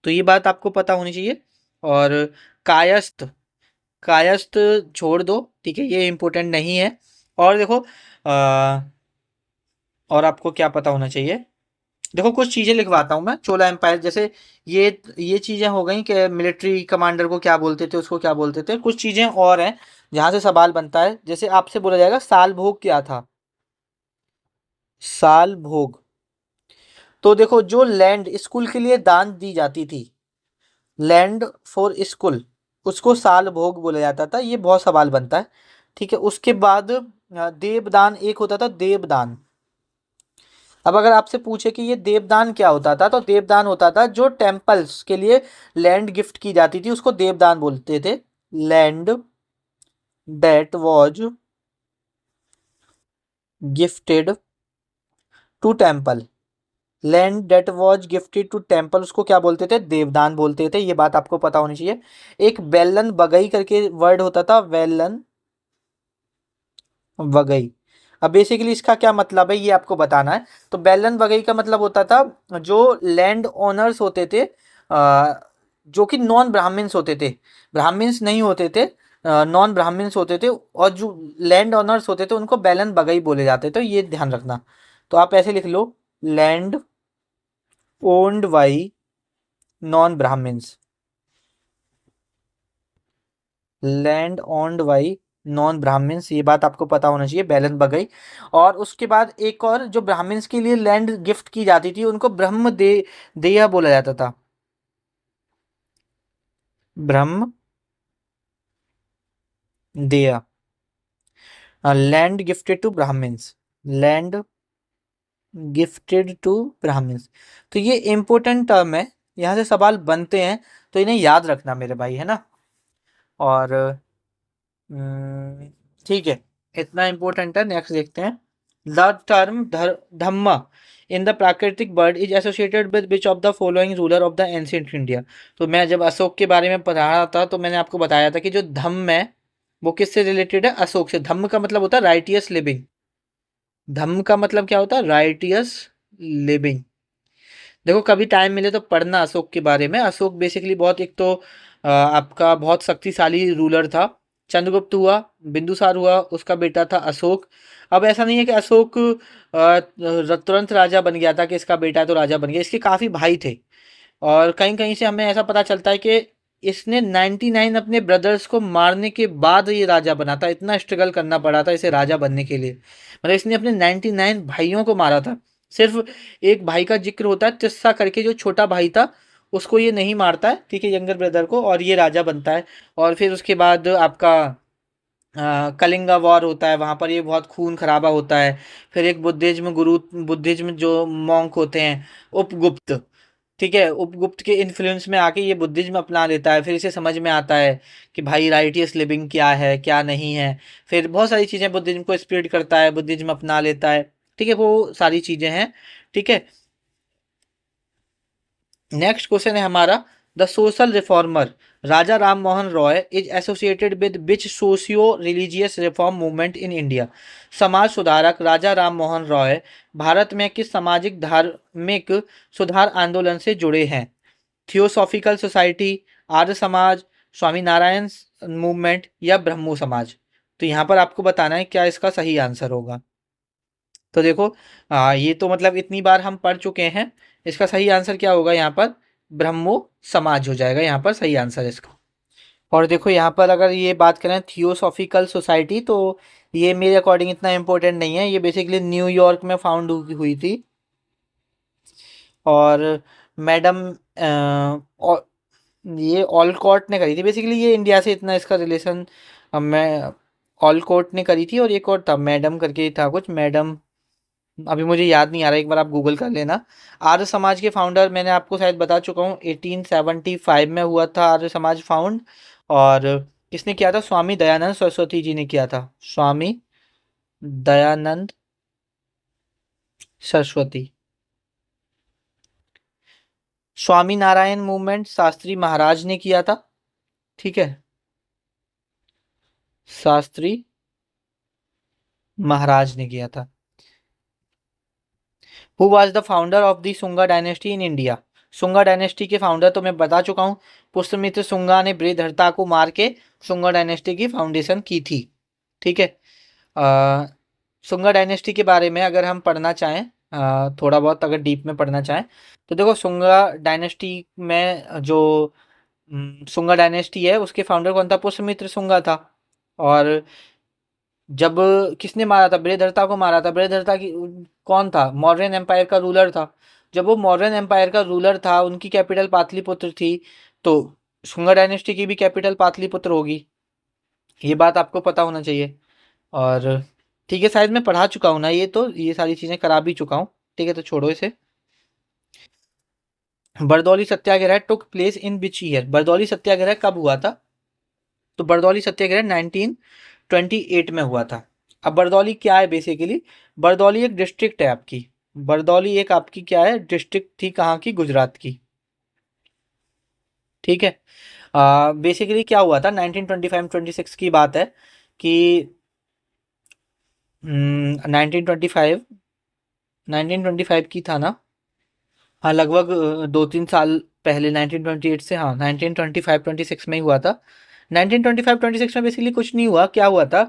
तो ये बात आपको पता होनी चाहिए। और कायस्थ, कायस्थ छोड़ दो, ठीक है, ये इंपॉर्टेंट नहीं है। और देखो और आपको क्या पता होना चाहिए, देखो कुछ चीजें लिखवाता हूँ मैं। चोला एम्पायर जैसे ये चीजें हो गई कि मिलिट्री कमांडर को क्या बोलते थे, उसको क्या बोलते थे। कुछ चीजें और हैं जहां से सवाल बनता है। जैसे आपसे बोला जाएगा साल भोग क्या था? साल भोग। तो देखो जो लैंड स्कूल के लिए दान दी जाती थी, लैंड फॉर स्कूल, उसको साल भोग बोला जाता था। ये बहुत सवाल बनता है, ठीक है। उसके बाद देवदान एक होता था, देवदान। अब अगर आपसे पूछे कि ये देवदान क्या होता था, तो देवदान होता था जो टेम्पल्स के लिए लैंड गिफ्ट की जाती थी, उसको देवदान बोलते थे। Land that was gifted to temple, land that was gifted to temple, उसको क्या बोलते थे? देवदान बोलते थे। ये बात आपको पता होनी चाहिए। एक वेलन बगई करके वर्ड होता था, वेलन वगई। अब बेसिकली इसका क्या मतलब है ये आपको बताना है। तो बेलन वगई का मतलब होता था जो लैंड ओनर्स होते थे, जो कि नॉन ब्राह्मण्स होते थे, ब्राह्मण्स नहीं होते थे, नॉन ब्राह्मण्स होते थे, और जो लैंड ओनर्स होते थे उनको बेलन बगई बोले जाते थे। तो ये ध्यान रखना। तो आप ऐसे लिख लो, land owned by non Brahmins, land owned by non Brahmins, ये बात आपको पता होना चाहिए, बैलन बगई। और उसके बाद एक और, जो ब्राह्मण्स के लिए लैंड गिफ्ट की जाती थी उनको ब्रह्म दे देया बोला जाता था, brahmadeya. Land gifted to Brahmans, land gifted to Brahmans. तो ये इंपॉर्टेंट टर्म है, यहाँ से सवाल बनते हैं, तो इन्हें याद रखना मेरे भाई, है ना। और ठीक है, इतना इम्पोर्टेंट है। नेक्स्ट देखते हैं। The term Dhamma in the प्राकृतिक word is associated with which of the following ruler of the ancient India. तो मैं जब अशोक के बारे में पढ़ा रहा था तो मैंने आपको बताया था कि जो धम्म है वो किससे रिलेटेड है? अशोक से। धम्म का मतलब होता है राइटियस लिविंग, धम्म का मतलब क्या होता है? Righteous living. देखो कभी टाइम मिले तो पढ़ना अशोक के बारे में। अशोक बेसिकली बहुत, एक तो आपका बहुत शक्तिशाली रूलर था। चंद्रगुप्त हुआ, बिंदुसार हुआ, उसका बेटा था अशोक। अब ऐसा नहीं है कि अशोक तुरंत राजा बन गया था कि इसका बेटा है तो राजा बन गया, इसके काफ़ी भाई थे। और कहीं कहीं से हमें ऐसा पता चलता है कि इसने 99 अपने ब्रदर्स को मारने के बाद ये राजा बना था। इतना स्ट्रगल करना पड़ा था इसे राजा बनने के लिए, मतलब इसने अपने 99 भाइयों को मारा था। सिर्फ एक भाई का जिक्र होता है, तिस्सा करके, जो छोटा भाई था, उसको ये नहीं मारता है, ठीक है, यंगर ब्रदर को, और ये राजा बनता है। और फिर उसके बाद आपका कलिंगा वॉर होता है, वहाँ पर ये बहुत खून खराबा होता है। फिर एक बुद्धिज्म गुरु, बुद्धिज्म जो मॉन्क होते हैं, उपगुप्त, ठीक है, उपगुप्त के इन्फ्लुएंस में आके ये बुद्धिज्म अपना लेता है। फिर इसे समझ में आता है कि भाई राइटियस लिविंग क्या है क्या नहीं है। फिर बहुत सारी चीज़ें बुद्धिज्म को स्प्रेड करता है, बुद्धिज्म अपना लेता है, ठीक है, वो सारी चीज़ें हैं, ठीक है। नेक्स्ट क्वेश्चन है हमारा, the social reformer Raja Ram Mohan Roy is associated with which socio religious reform movement in India. समाज सुधारक राजा राम मोहन रॉय भारत में किस सामाजिक धार्मिक सुधार आंदोलन से जुड़े हैं? Theosophical society, Arya Samaj, Swami Narayan movement, या ब्रह्मो समाज। तो यहाँ पर आपको बताना है क्या इसका सही आंसर होगा। तो देखो ये तो मतलब इतनी बार हम पढ़ चुके हैं। इसका सही आंसर क्या होगा यहाँ पर? ब्रह्मो समाज हो जाएगा यहाँ पर सही आंसर इसका। और देखो यहाँ पर अगर ये बात करें थियोसॉफिकल सोसाइटी, तो ये मेरे अकॉर्डिंग इतना इम्पोर्टेंट नहीं है। ये बेसिकली न्यूयॉर्क में फाउंड हुई थी। और मैडम ये ऑलकॉट ने करी थी। बेसिकली ये इंडिया से इतना इसका रिलेशन, मैं, ऑलकॉट ने करी थी। और एक और था मैडम करके था कुछ, मैडम अभी मुझे याद नहीं आ रहा, एक बार आप गूगल कर लेना। आर्य समाज के फाउंडर मैंने आपको शायद बता चुका हूँ, 1875 में हुआ था आर्य समाज फाउंड। और किसने किया था? स्वामी दयानंद सरस्वती जी ने किया था, स्वामी दयानंद सरस्वती। स्वामी नारायण मूवमेंट शास्त्री महाराज ने किया था, ठीक है, शास्त्री महाराज ने किया था। Who was the founder of the Sunga dynasty in India? Sunga dynasty के फाउंडर तो मैं बता चुका हूँ, पुष्यमित्र सुंगा ने बृहदरथा को मार के सुंगा डायनेस्टी की फाउंडेशन की थी, ठीक है। सुंगा डायनेस्टी के बारे में अगर हम पढ़ना चाहें, थोड़ा बहुत अगर डीप में पढ़ना चाहें, तो देखो सुंगा डायनेस्टी में जो सुंगा डायनेस्टी है उसके फाउंडर कौन था? पुष्यमित्र सुंगा था। और जब किसने मारा था? बृहदरथा को मारा था। बृहदरथा की कौन था? मौर्यन एम्पायर का रूलर था। जब वो मौर्यन एम्पायर का रूलर था, उनकी कैपिटल पाटलिपुत्र थी, तो शुंगा डायनेस्टी की भी कैपिटल पाटलिपुत्र होगी। ये बात आपको पता होना चाहिए। और ठीक है, शायद मैं पढ़ा चुका हूँ ना, ये सारी चीज़ें करा भी चुका हूँ, ठीक है, तो छोड़ो इसे। बरदौली सत्याग्रह took place in which year? Bardoli सत्याग्रह कब हुआ था? तो बरदौली सत्याग्रह 1928 में हुआ था। अब बरदौली क्या है बेसिकली? बरदौली एक डिस्ट्रिक्ट है आपकी। बरदौली एक आपकी क्या है? डिस्ट्रिक्ट थी, कहाँ की? गुजरात की, ठीक है। बेसिकली क्या हुआ था? 1925-26 की बात है कि 1925 1925 की था ना? हाँ, लगभग 2-3 साल पहले, 1928 से, हाँ 1925-26 में ही हुआ था। 1925-26 में बेसिकली कुछ नहीं हुआ। क्या हुआ था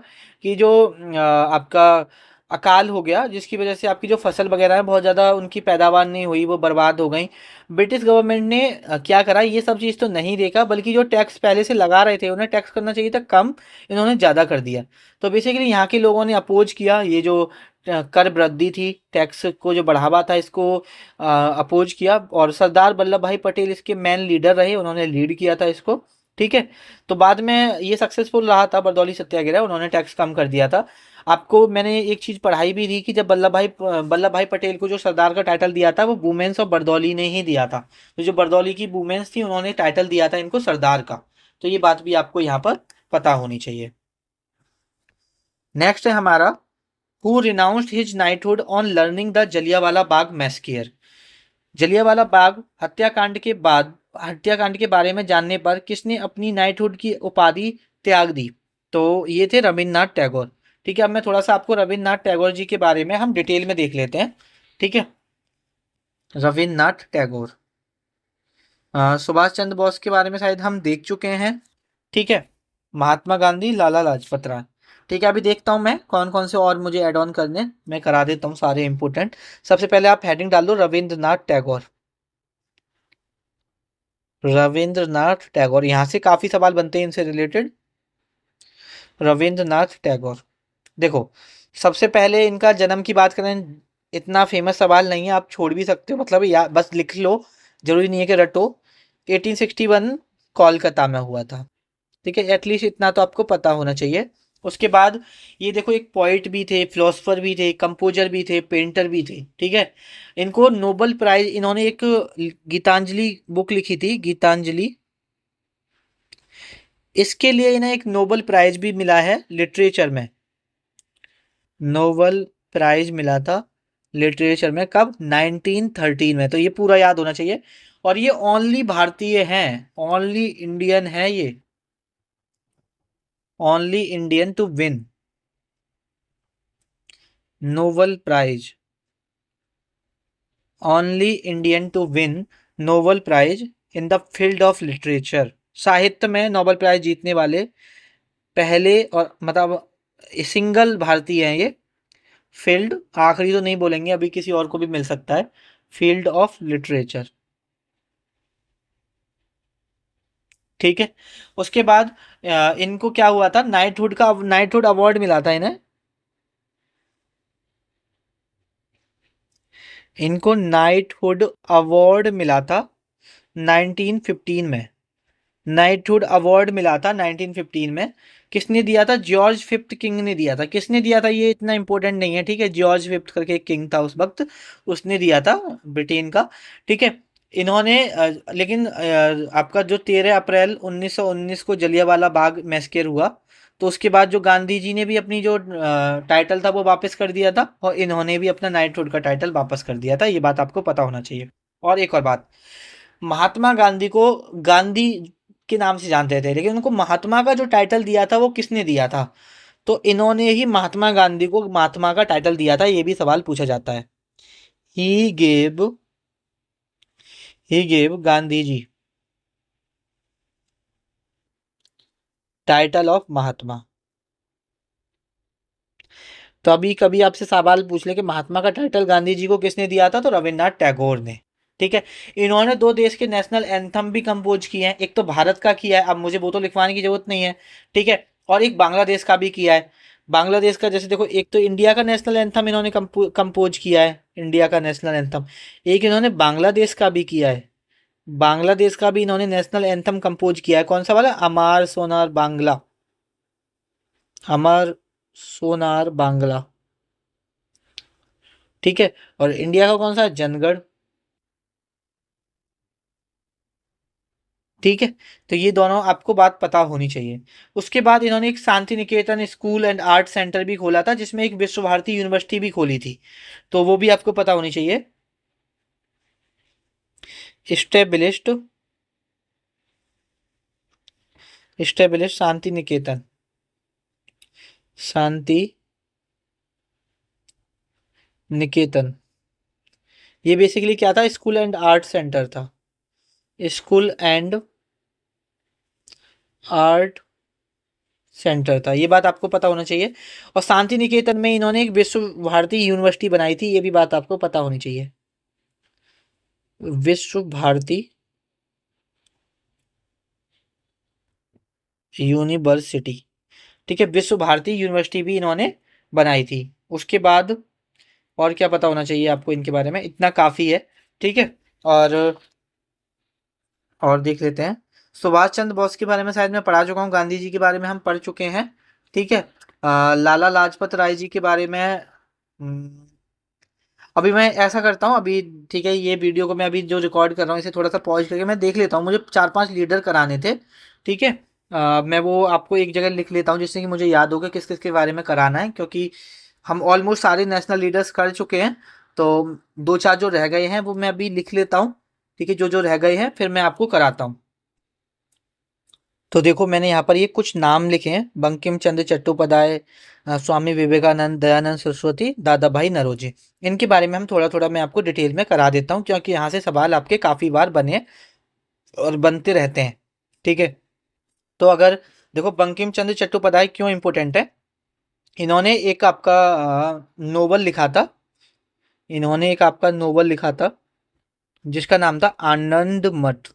कि जो आपका अकाल हो गया, जिसकी वजह से आपकी जो फसल वगैरह है बहुत ज़्यादा उनकी पैदावार नहीं हुई, वो बर्बाद हो गई। ब्रिटिश गवर्नमेंट ने क्या करा, ये सब चीज़ तो नहीं देखा, बल्कि जो टैक्स पहले से लगा रहे थे, उन्हें टैक्स करना चाहिए था कम, इन्होंने ज़्यादा कर दिया। तो बेसिकली यहाँ के लोगों ने अपोज किया, ये जो कर वृद्धि थी, टैक्स को जो बढ़ावा था, इसको अपोज किया। और सरदार वल्लभ भाई पटेल इसके मेन लीडर रहे, उन्होंने लीड किया था इसको, ठीक है। तो बाद में ये सक्सेसफुल रहा था बरदौली सत्याग्रह, उन्होंने टैक्स कम कर दिया था। आपको मैंने एक चीज़ पढ़ाई भी थी कि जब वल्लभ भाई पटेल को जो सरदार का टाइटल दिया था, वो वुमेन्स ऑफ बरदौली ने ही दिया था। तो जो बरदौली की वुमेन्स थी, उन्होंने टाइटल दिया था इनको सरदार का। तो ये बात भी आपको यहाँ पर पता होनी चाहिए। नेक्स्ट है हमारा, who renounced his knighthood on learning the Jallianwala Bagh massacre? Jallianwala Bagh हत्याकांड के बारे में जानने पर किसने अपनी नाइटहुड की उपाधि त्याग दी? तो ये थे रविन्द्रनाथ टैगोर, ठीक है। अब मैं थोड़ा सा आपको रविन्द्रनाथ टैगोर जी के बारे में हम डिटेल में देख लेते हैं, ठीक है। रविन्द्रनाथ टैगोर, सुभाष चंद्र बोस के बारे में शायद हम देख चुके हैं, ठीक है। महात्मा गांधी, लाला लाजपत राय, ठीक है। अभी देखता हूँ मैं कौन कौन से और मुझे ऐड ऑन करने, मैं करा देता हूँ सारे इंपोर्टेंट। सबसे पहले आप हेडिंग डाल दो रविन्द्रनाथ टैगोर। रविन्द्रनाथ टैगोर, यहाँ से काफी सवाल बनते हैं इनसे रिलेटेड। रविन्द्रनाथ टैगोर, देखो सबसे पहले इनका जन्म की बात करें, इतना फेमस सवाल नहीं है, आप छोड़ भी सकते हो, मतलब या बस लिख लो, जरूरी नहीं है कि रटो। 1861 कोलकाता में हुआ था, ठीक है। एटलीस्ट इतना तो आपको पता होना चाहिए। उसके बाद ये देखो, एक पोइट भी थे, फिलोसफर भी थे, कंपोजर भी थे, पेंटर भी थे, ठीक है। इनको नोबेल प्राइज, इन्होंने एक गीतांजलि बुक लिखी थी, गीतांजलि, इसके लिए इन्हें एक नोबेल प्राइज भी मिला है लिटरेचर में। नोबेल प्राइज मिला था लिटरेचर में, कब? 1913 में। तो ये पूरा याद होना चाहिए। और ये ओनली भारतीय हैं, ओनली इंडियन है ये, only Indian to win Nobel prize, only Indian to win Nobel prize in the field of literature. साहित्य में नोबेल प्राइज जीतने वाले पहले, और मतलब सिंगल भारतीय हैं ये। फील्ड आखिरी तो नहीं बोलेंगे, अभी किसी और को भी मिल सकता है, फील्ड ऑफ लिटरेचर, ठीक है। उसके बाद इनको क्या हुआ था? नाइटहुड अवार्ड मिला था इन्हें, इनको नाइटहुड अवार्ड मिला था 1915 में। नाइटहुड अवार्ड मिला था 1915 में। किसने दिया था? जॉर्ज फिफ्थ किंग ने दिया था। किसने दिया था ये इतना इंपॉर्टेंट नहीं है, ठीक है। जॉर्ज फिफ्थ करके एक किंग था उस वक्त, उसने दिया था, ब्रिटेन का, ठीक है। इन्होंने लेकिन आपका जो 13 अप्रैल 1919 को जलियांवाला बाग मैस्केर हुआ, तो उसके बाद जो गांधी जी ने भी अपनी जो टाइटल था वो वापस कर दिया था, और इन्होंने भी अपना नाइटहुड का टाइटल वापस कर दिया था। ये बात आपको पता होना चाहिए। और एक और बात, महात्मा गांधी को गांधी के नाम से जानते थे, लेकिन उनको महात्मा का जो टाइटल दिया था वो किसने दिया था? तो इन्होंने ही महात्मा गांधी को महात्मा का टाइटल दिया था, ये भी सवाल पूछा जाता है। He gave he gave Gandhi ji title of Mahatma. तो अभी कभी आपसे सवाल पूछ ले कि महात्मा का टाइटल गांधी जी को किसने दिया था, तो रविन्द्रनाथ टैगोर ने। ठीक है। इन्होंने दो देश के नेशनल एंथम भी कंपोज किए हैं, एक तो भारत का किया है, अब मुझे वो तो लिखवाने की जरूरत नहीं है। ठीक है। और एक बांग्लादेश का भी किया है। बांग्लादेश का जैसे देखो, एक तो इंडिया का नेशनल एंथम इन्होंने कंपोज किया है, इंडिया का नेशनल एंथम। एक इन्होंने बांग्लादेश का भी किया है, बांग्लादेश का भी इन्होंने नेशनल एंथम कंपोज किया है। कौन सा वाला? अमार सोनार बांग्ला, अमर सोनार बांग्ला। ठीक है। और इंडिया का कौन सा? जनगढ़। ठीक है। तो ये दोनों आपको बात पता होनी चाहिए। उसके बाद इन्होंने एक Shanti Niketan school and art centre भी खोला था, जिसमें एक विश्व भारती यूनिवर्सिटी भी खोली थी, तो वो भी आपको पता होनी चाहिए। Established establish Shanti Niketan, Shanti Niketan. ये बेसिकली क्या था? स्कूल एंड आर्ट सेंटर था, स्कूल एंड आर्ट सेंटर था, ये बात आपको पता होना चाहिए। और शांति निकेतन में इन्होंने एक विश्व भारती यूनिवर्सिटी बनाई थी, ये भी बात आपको पता होनी चाहिए। विश्व भारती यूनिवर्सिटी। ठीक है। विश्व भारती यूनिवर्सिटी भी इन्होंने बनाई थी। उसके बाद और क्या पता होना चाहिए आपको इनके बारे में? इतना काफी है। ठीक है। और देख लेते हैं। सुभाष चंद्र बोस के बारे में शायद मैं पढ़ा चुका हूँ, गांधी जी के बारे में हम पढ़ चुके हैं। ठीक है। लाला लाजपत राय जी के बारे में अभी मैं ऐसा करता हूँ अभी। ठीक है। ये वीडियो को मैं अभी जो रिकॉर्ड कर रहा हूँ इसे थोड़ा सा पॉज करके मैं देख लेता हूँ, मुझे 4-5 लीडर कराने थे। ठीक है। मैं वो आपको एक जगह लिख लेता हूँ, जिससे कि मुझे याद होगा किस किस के बारे में कराना है, क्योंकि हम ऑलमोस्ट सारे नेशनल लीडर्स कर चुके हैं। तो 2-4 जो रह गए हैं वो मैं अभी लिख लेता हूँ। ठीक है। जो जो रह गए हैं फिर मैं आपको कराता हूँ। तो देखो, मैंने यहाँ पर ये कुछ नाम लिखे हैं: बंकिम चंद्र चट्टोपाध्याय, स्वामी विवेकानंद, दयानंद सरस्वती, दादा भाई नरोजी। इनके बारे में हम थोड़ा थोड़ा मैं आपको डिटेल में करा देता हूँ, क्योंकि यहाँ से सवाल आपके काफ़ी बार बने और बनते रहते हैं। ठीक है। तो अगर देखो, बंकिम चंद्र चट्टोपाध्याय क्यों इम्पोर्टेंट है? इन्होंने एक आपका नोवेल लिखा था, इन्होंने एक आपका नोवेल लिखा था जिसका नाम था आनंद मठ।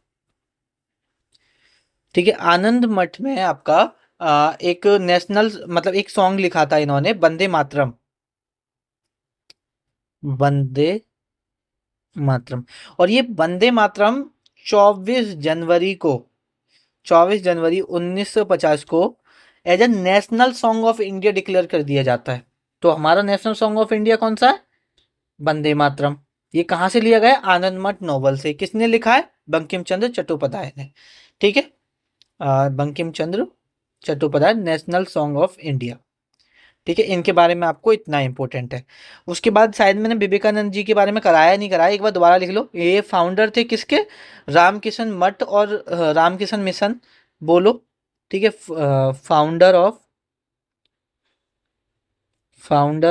ठीक है। आनंद मठ में आपका एक नेशनल मतलब एक सॉन्ग लिखा था इन्होंने, वंदे मातरम, वंदे मातरम। और ये वंदे मातरम 24 जनवरी 1950 को as a national song of India declare कर दिया जाता है। तो हमारा नेशनल सॉन्ग ऑफ इंडिया कौन सा है? वंदे मातरम। ये कहाँ से लिया गया? आनंद मठ नोवेल से। किसने लिखा है? बंकिम चंद्र चट्टोपाध्याय ने। ठीक है। Bankim Chandra Chattopadhyay, national song of India. ठीक है। इनके बारे में आपको इतना इंपॉर्टेंट है। उसके बाद शायद मैंने विवेकानंद जी के बारे में कराया नहीं कराया, एक बार दोबारा लिख लो। ये फाउंडर थे किसके? रामकिशन मठ और रामकिशन मिशन। बोलो। ठीक है। फाउंडर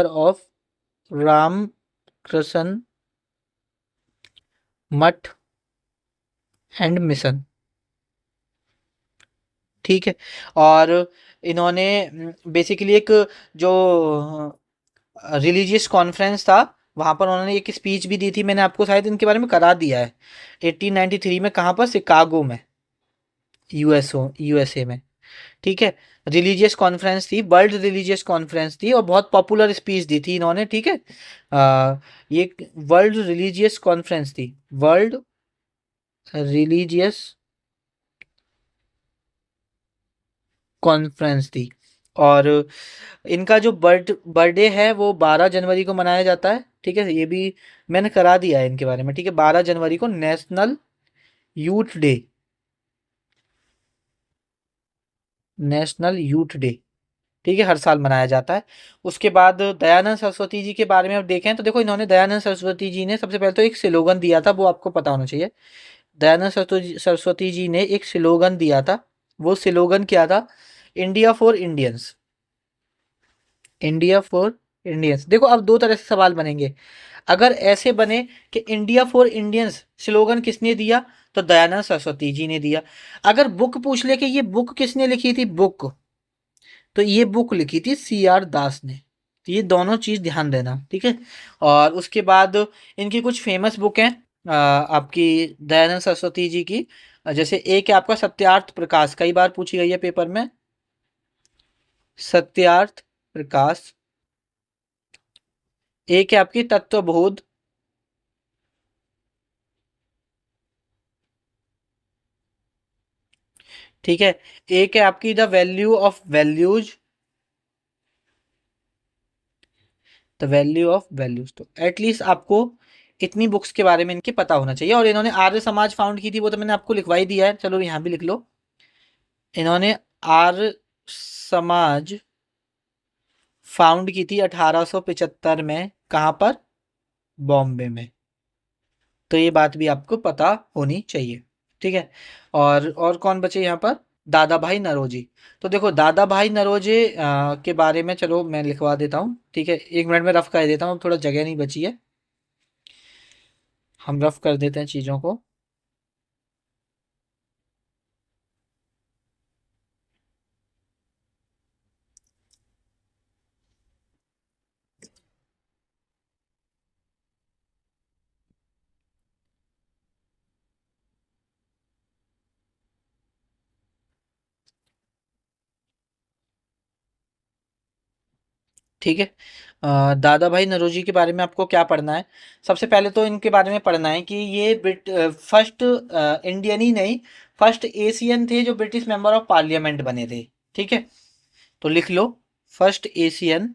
ऑफ रामकृष्ण मठ एंड मिशन। ठीक है। और इन्होंने बेसिकली एक जो रिलीजियस कॉन्फ्रेंस था, वहां पर उन्होंने एक स्पीच भी दी थी, मैंने आपको शायद इनके बारे में करा दिया है। 1893 में कहाँ पर? शिकागो में, यूएसए में। ठीक है। रिलीजियस कॉन्फ्रेंस थी, वर्ल्ड रिलीजियस कॉन्फ्रेंस थी, और बहुत पॉपुलर स्पीच दी थी इन्होंने। ठीक है। ये वर्ल्ड रिलीजियस कॉन्फ्रेंस थी, वर्ल्ड रिलीजियस कॉन्फ्रेंस थी। और इनका जो बर्थडे है वो 12 जनवरी को मनाया जाता है। ठीक है। ये भी मैंने करा दिया है इनके बारे में। ठीक है। 12 जनवरी को national youth day, national youth day. ठीक है। हर साल मनाया जाता है। उसके बाद दयानंद सरस्वती जी के बारे में अब देखें तो देखो, इन्होंने दयानंद सरस्वती जी ने सबसे पहले तो एक स्लोगन दिया था, वो आपको पता होना चाहिए: दयानंद सरस्वती जी ने एक स्लोगन दिया था। वो स्लोगन क्या था? India for Indians. India for Indians. देखो अब दो तरह से सवाल बनेंगे। अगर ऐसे बने कि इंडिया फॉर इंडियंस स्लोगन किसने दिया, तो दयानंद सरस्वती जी ने दिया। अगर बुक पूछ ले कि ये बुक किसने लिखी थी, बुक, तो ये बुक लिखी थी CR दास ने। तो ये दोनों चीज ध्यान देना, ठीक है। और उसके बाद इनकी कुछ फेमस बुक हैं आपकी दयानंद सरस्वती जी की। जैसे एक है आपका सत्यार्थ प्रकाश, कई बार पूछी गई है पेपर में, सत्यार्थ प्रकाश। एक है आपकी तत्वबोध। ठीक है। एक है आपकी the value of values, the value of values. तो एटलीस्ट आपको इतनी बुक्स के बारे में इनके पता होना चाहिए। और इन्होंने आर्य समाज फाउंड की थी, वो तो मैंने आपको लिखवाई दिया है, चलो यहाँ भी लिख लो। इन्होंने आर्य समाज फाउंड की थी 1875 में। कहाँ पर? बॉम्बे में। तो ये बात भी आपको पता होनी चाहिए, ठीक है। और कौन बचे यहाँ पर? दादा भाई नरोजी। तो देखो दादा भाई नरोजे के बारे में चलो मैं लिखवा देता हूँ, ठीक है। एक मिनट में रफ कर देता हूँ, अब थोड़ा जगह नहीं बची है, हम रफ कर देते हैं चीज़ों को। ठीक है। दादा भाई नौरोजी के बारे में आपको क्या पढ़ना है? सबसे पहले तो इनके बारे में पढ़ना है कि ये फर्स्ट इंडियन ही नहीं, फर्स्ट एशियन थे जो ब्रिटिश मेंबर ऑफ पार्लियामेंट बने थे, ठीक है। तो लिख लो, first Asian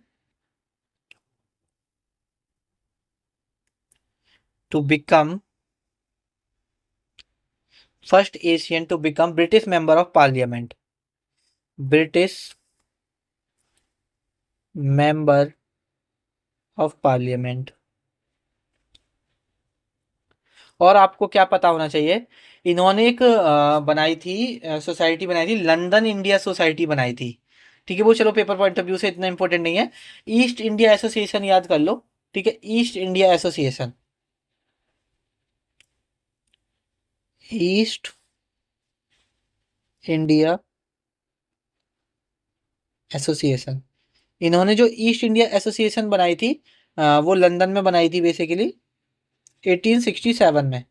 to become, first Asian to become British member of parliament, British member of parliament. और आपको क्या पता होना चाहिए, इन्होंने एक बनाई थी, सोसाइटी बनाई थी, लंदन इंडिया सोसाइटी बनाई थी, ठीक है। वो चलो पेपर पॉइंट ऑफ व्यू से इतना इंपॉर्टेंट नहीं है। ईस्ट इंडिया एसोसिएशन याद कर लो, ठीक है, east India association, east India association. इन्होंने जो ईस्ट इंडिया एसोसिएशन बनाई थी वो लंदन में बनाई थी बेसिकली 1867 में,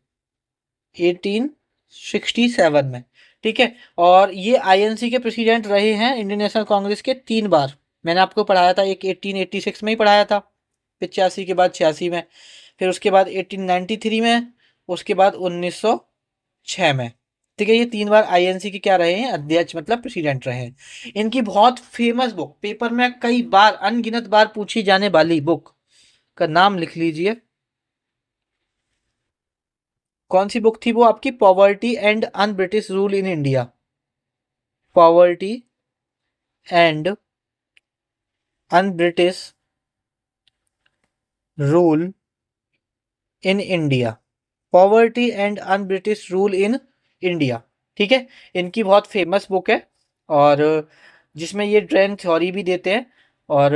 1867 में, ठीक है। और ये आईएनसी के प्रेसिडेंट रहे हैं, इंडियन नेशनल कांग्रेस के 3 बार। मैंने आपको पढ़ाया था, एक 1886 में ही पढ़ाया था, 85 के बाद 86 में, फिर उसके बाद 1893 में, उसके बाद 1906 में, ठीक है। ये 3 बार आईएनसी के क्या रहे हैं? अध्यक्ष, मतलब प्रेसिडेंट रहे हैं। इनकी बहुत फेमस बुक, पेपर में कई बार, अनगिनत बार पूछी जाने वाली बुक का नाम लिख लीजिए। कौन सी बुक थी वो आपकी? Poverty and un British rule in India, poverty and un British rule in India, poverty and un British rule in India, ठीक है। इनकी बहुत फेमस बुक है, और जिसमें ये ड्रेन थ्योरी भी देते हैं। और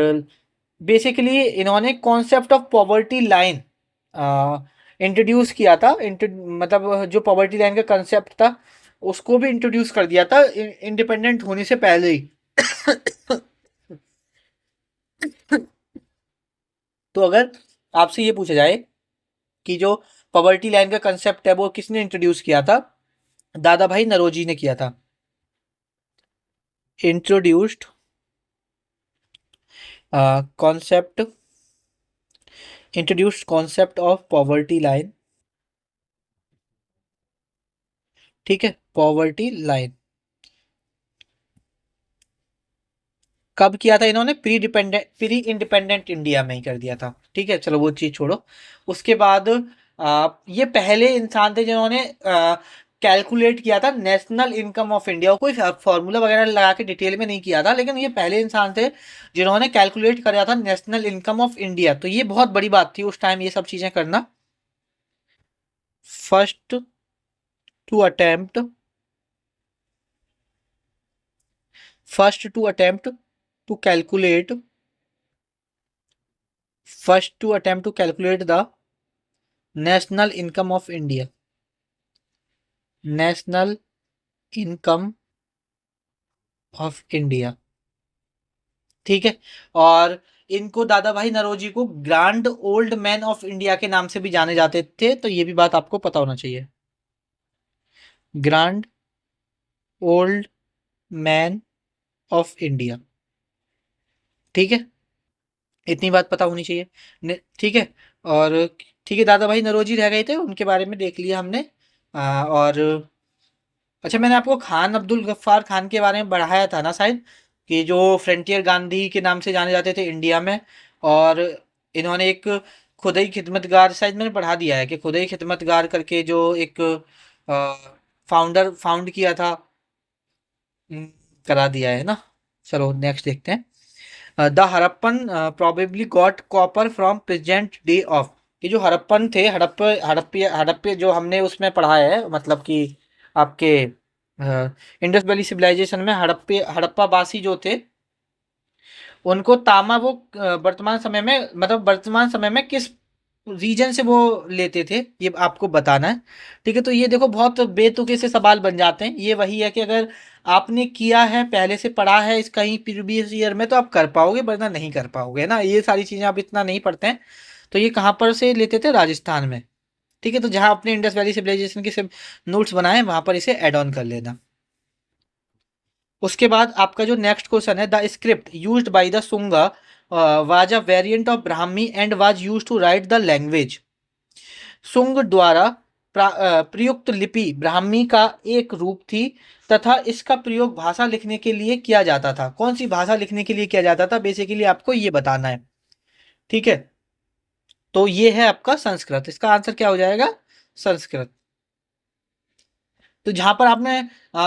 बेसिकली इन्होंने concept of poverty line introduce किया था, मतलब जो पॉवर्टी लाइन का कंसेप्ट था उसको भी इंट्रोड्यूस कर दिया था इंडिपेंडेंट होने से पहले ही। तो अगर आपसे ये पूछा जाए कि जो पॉवर्टी लाइन का कंसेप्ट है वो किसने इंट्रोड्यूस किया था, दादा भाई नरोजी ने किया था। Introduced concept, introduced concept of poverty line, ठीक है, पॉवर्टी लाइन। कब किया था इन्होंने? प्री इंडिपेंडेंट इंडिया में ही कर दिया था, ठीक है। चलो वो चीज छोड़ो। उसके बाद ये पहले इंसान थे जिन्होंने कैलकुलेट किया था नेशनल इनकम ऑफ इंडिया। कोई फॉर्मूला वगैरह लगा के डिटेल में नहीं किया था, लेकिन ये पहले इंसान थे जिन्होंने कैलकुलेट कराया था नेशनल इनकम ऑफ इंडिया। तो ये बहुत बड़ी बात थी उस टाइम ये सब चीजें करना। First to attempt to calculate the national income of India, national income of India. ठीक है। और इनको दादा भाई नौरोजी को grand old man of India के नाम से भी जाने जाते थे, तो ये भी बात आपको पता होना चाहिए। Grand old man of India. ठीक है, इतनी बात पता होनी चाहिए। ठीक है। और ठीक है, दादा भाई नौरोजी रह गए थे, उनके बारे में देख लिया हमने। और अच्छा, मैंने आपको खान अब्दुल गफ्फार खान के बारे में बढ़ाया था ना शायद, कि जो फ्रंटियर गांधी के नाम से जाने जाते थे इंडिया में। और इन्होंने एक खुदाई खिदमतगार, शायद मैंने पढ़ा दिया है कि खुदाई खिदमतगार करके जो एक फाउंड किया था। करा दिया है ना। चलो नेक्स्ट देखते हैं। The Harappan probably got copper from present day of. ये जो हड़प्पन थे, हड़प्पे हड़प्पे हड़प्पे जो हमने उसमें पढ़ा है, मतलब कि आपके इंडस वैली सिविलाइजेशन में हड़प्पावासी जो थे, उनको तांबा वो वर्तमान समय में, मतलब वर्तमान समय में किस रीजन से वो लेते थे, ये आपको बताना है। ठीक है, तो ये देखो बहुत बेतुके से सवाल बन जाते हैं। ये वही है कि अगर आपने किया है, पहले से पढ़ा है इस कहीं प्रीवियस ईयर में, तो आप कर पाओगे, वरना नहीं कर पाओगे ना। ये सारी चीज़ें आप इतना नहीं पढ़ते हैं। तो ये कहाँ पर से लेते थे? राजस्थान में। ठीक है, तो जहाँ अपने इंडस वैली सिविलाइजेशन के सब नोट्स बनाए, वहाँ पर इसे एड ऑन कर लेना। उसके बाद आपका जो नेक्स्ट क्वेश्चन है, the script used by the Sunga was a variant of Brahmi and was used to write the language. Sunga द्वारा प्रयुक्त लिपि ब्राह्मी का एक रूप थी तथा इसका प्रयोग भाषा लिखने के लिए किया जाता था। कौन सी भाषा लिखने के लिए किया जाता था, बेसिकली आपको ये बताना है। ठीक है, तो ये है आपका संस्कृत। इसका आंसर क्या हो जाएगा? संस्कृत। तो जहां पर आपने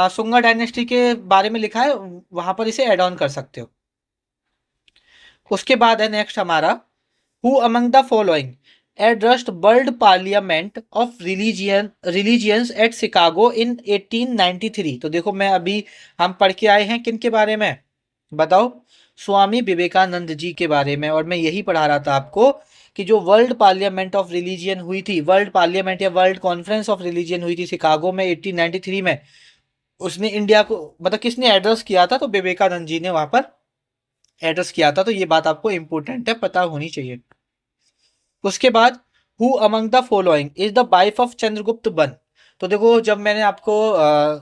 सुंगा डायनेस्टी के बारे में लिखा है, वहां पर इसे एड ऑन कर सकते हो। उसके बाद है नेक्स्ट हमारा, who among the following addressed world parliament of religions at Chicago in 1893। तो देखो, मैं अभी हम पढ़ के आए हैं किन के बारे में, बताओ? स्वामी विवेकानंद जी के बारे में। और मैं यही पढ़ा रहा था आपको कि जो वर्ल्ड पार्लियामेंट ऑफ रिलीजियन हुई थी, वर्ल्ड पार्लियामेंट या वर्ल्ड कॉन्फ्रेंस ऑफ रिलीजियन हुई थी शिकागो में 1893 में, उसने इंडिया को, मतलब किसने एड्रेस किया था? तो विवेकानंद जी ने वहां पर एड्रेस किया था। तो ये बात आपको इंपॉर्टेंट है, पता होनी चाहिए। उसके बाद, who among the following is the wife of Chandragupta one. तो देखो, जब मैंने आपको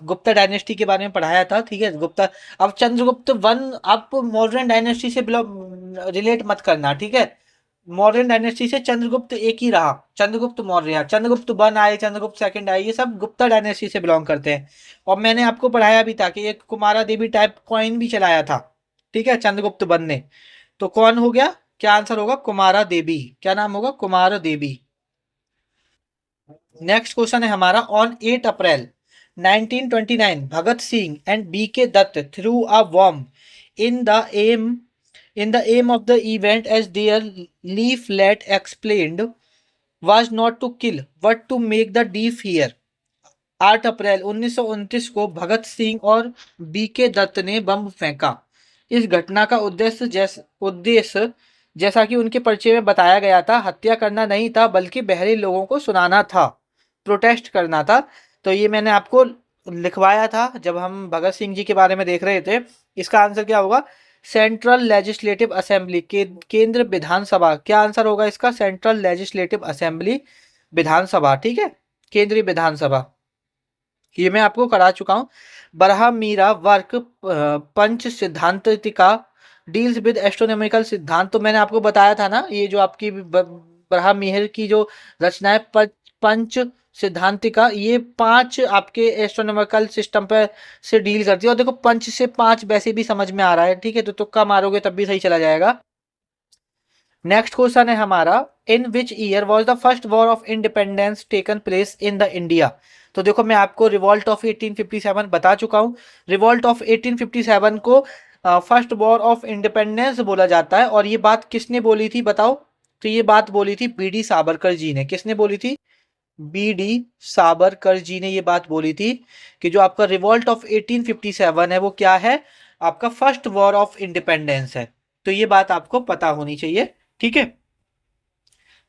गुप्ता डायनेस्टी के बारे में पढ़ाया था, ठीक है, गुप्ता, अब चंद्रगुप्त वन आप मॉडर्न डायनेस्टी से रिलेट मत करना, ठीक है। मॉडर्न डायनेस्टी से चंद्रगुप्त एक ही रहा, चंद्रगुप्त मौर्य, चंद्रगुप्त वन आए, चंद्रगुप्त सेकंड आए, ये सब गुप्ता डायनेस्टी से बिलोंग करते हैं। और मैंने आपको पढ़ाया भी था कि एक कुमारा देवी टाइप कॉइन भी चलाया था, ठीक है, चंद्रगुप्त वन ने। तो कौन हो गया? क्या आंसर होगा? कुमारा देवी। क्या नाम होगा? कुमार देवी। नेक्स्ट क्वेश्चन है हमारा, on 8 April 1929 Bhagat Singh and B K Dutt threw a bomb in the एम of the event as their leaflet explained was not to kill but to make the deaf hear। 8 April 1929 को भगत सिंह और बी के दत्त ने बम फेंका। इस घटना का उद्देश्य जैसा कि उनके पर्चे में बताया गया था, हत्या करना नहीं था, बल्कि बहरे लोगों को सुनाना था, प्रोटेस्ट करना था। तो ये मैंने आपको लिखवाया था जब हम भगत सिंह जी के बारे में देख रहे थे। इसका आंसर क्या होगा? सेंट्रल लेजिस्लेटिव असेंबली, केंद्र विधानसभा। क्या आंसर होगा इसका? सेंट्रल लेजिस्लेटिव असेंबली, विधानसभा। ठीक है, केंद्रीय विधानसभा। ये मैं आपको करा चुका हूँ। Varahamihira work Pancha Siddhantika deals with astronomical siddhanta. तो मैंने आपको बताया था ना, ये जो आपकी बरहा मिहिर की जो रचना है पंच सिद्धांतिका, ये 5 आपके एस्ट्रोनॉमिकल सिस्टम पे से डील करती है। और देखो, पंच से 5 वैसे भी समझ में आ रहा है, ठीक है, तो तुक्का मारोगे तब भी सही चला जाएगा। नेक्स्ट क्वेश्चन है हमारा, in which year was the first war of independence taken place in the India. तो देखो, मैं आपको रिवॉल्ट ऑफ 1857 बता चुका हूँ। रिवॉल्ट ऑफ 1857 को फर्स्ट वॉर ऑफ इंडिपेंडेंस बोला जाता है। और ये बात किसने बोली थी, बताओ? तो ये बात बोली थी बीडी सावरकर जी ने। किसने बोली थी? बी.डी. सावरकर जी ने ये बात बोली थी कि जो आपका रिवॉल्ट ऑफ 1857 है वो क्या है, आपका फर्स्ट वॉर ऑफ इंडिपेंडेंस है। तो ये बात आपको पता होनी चाहिए, ठीक है।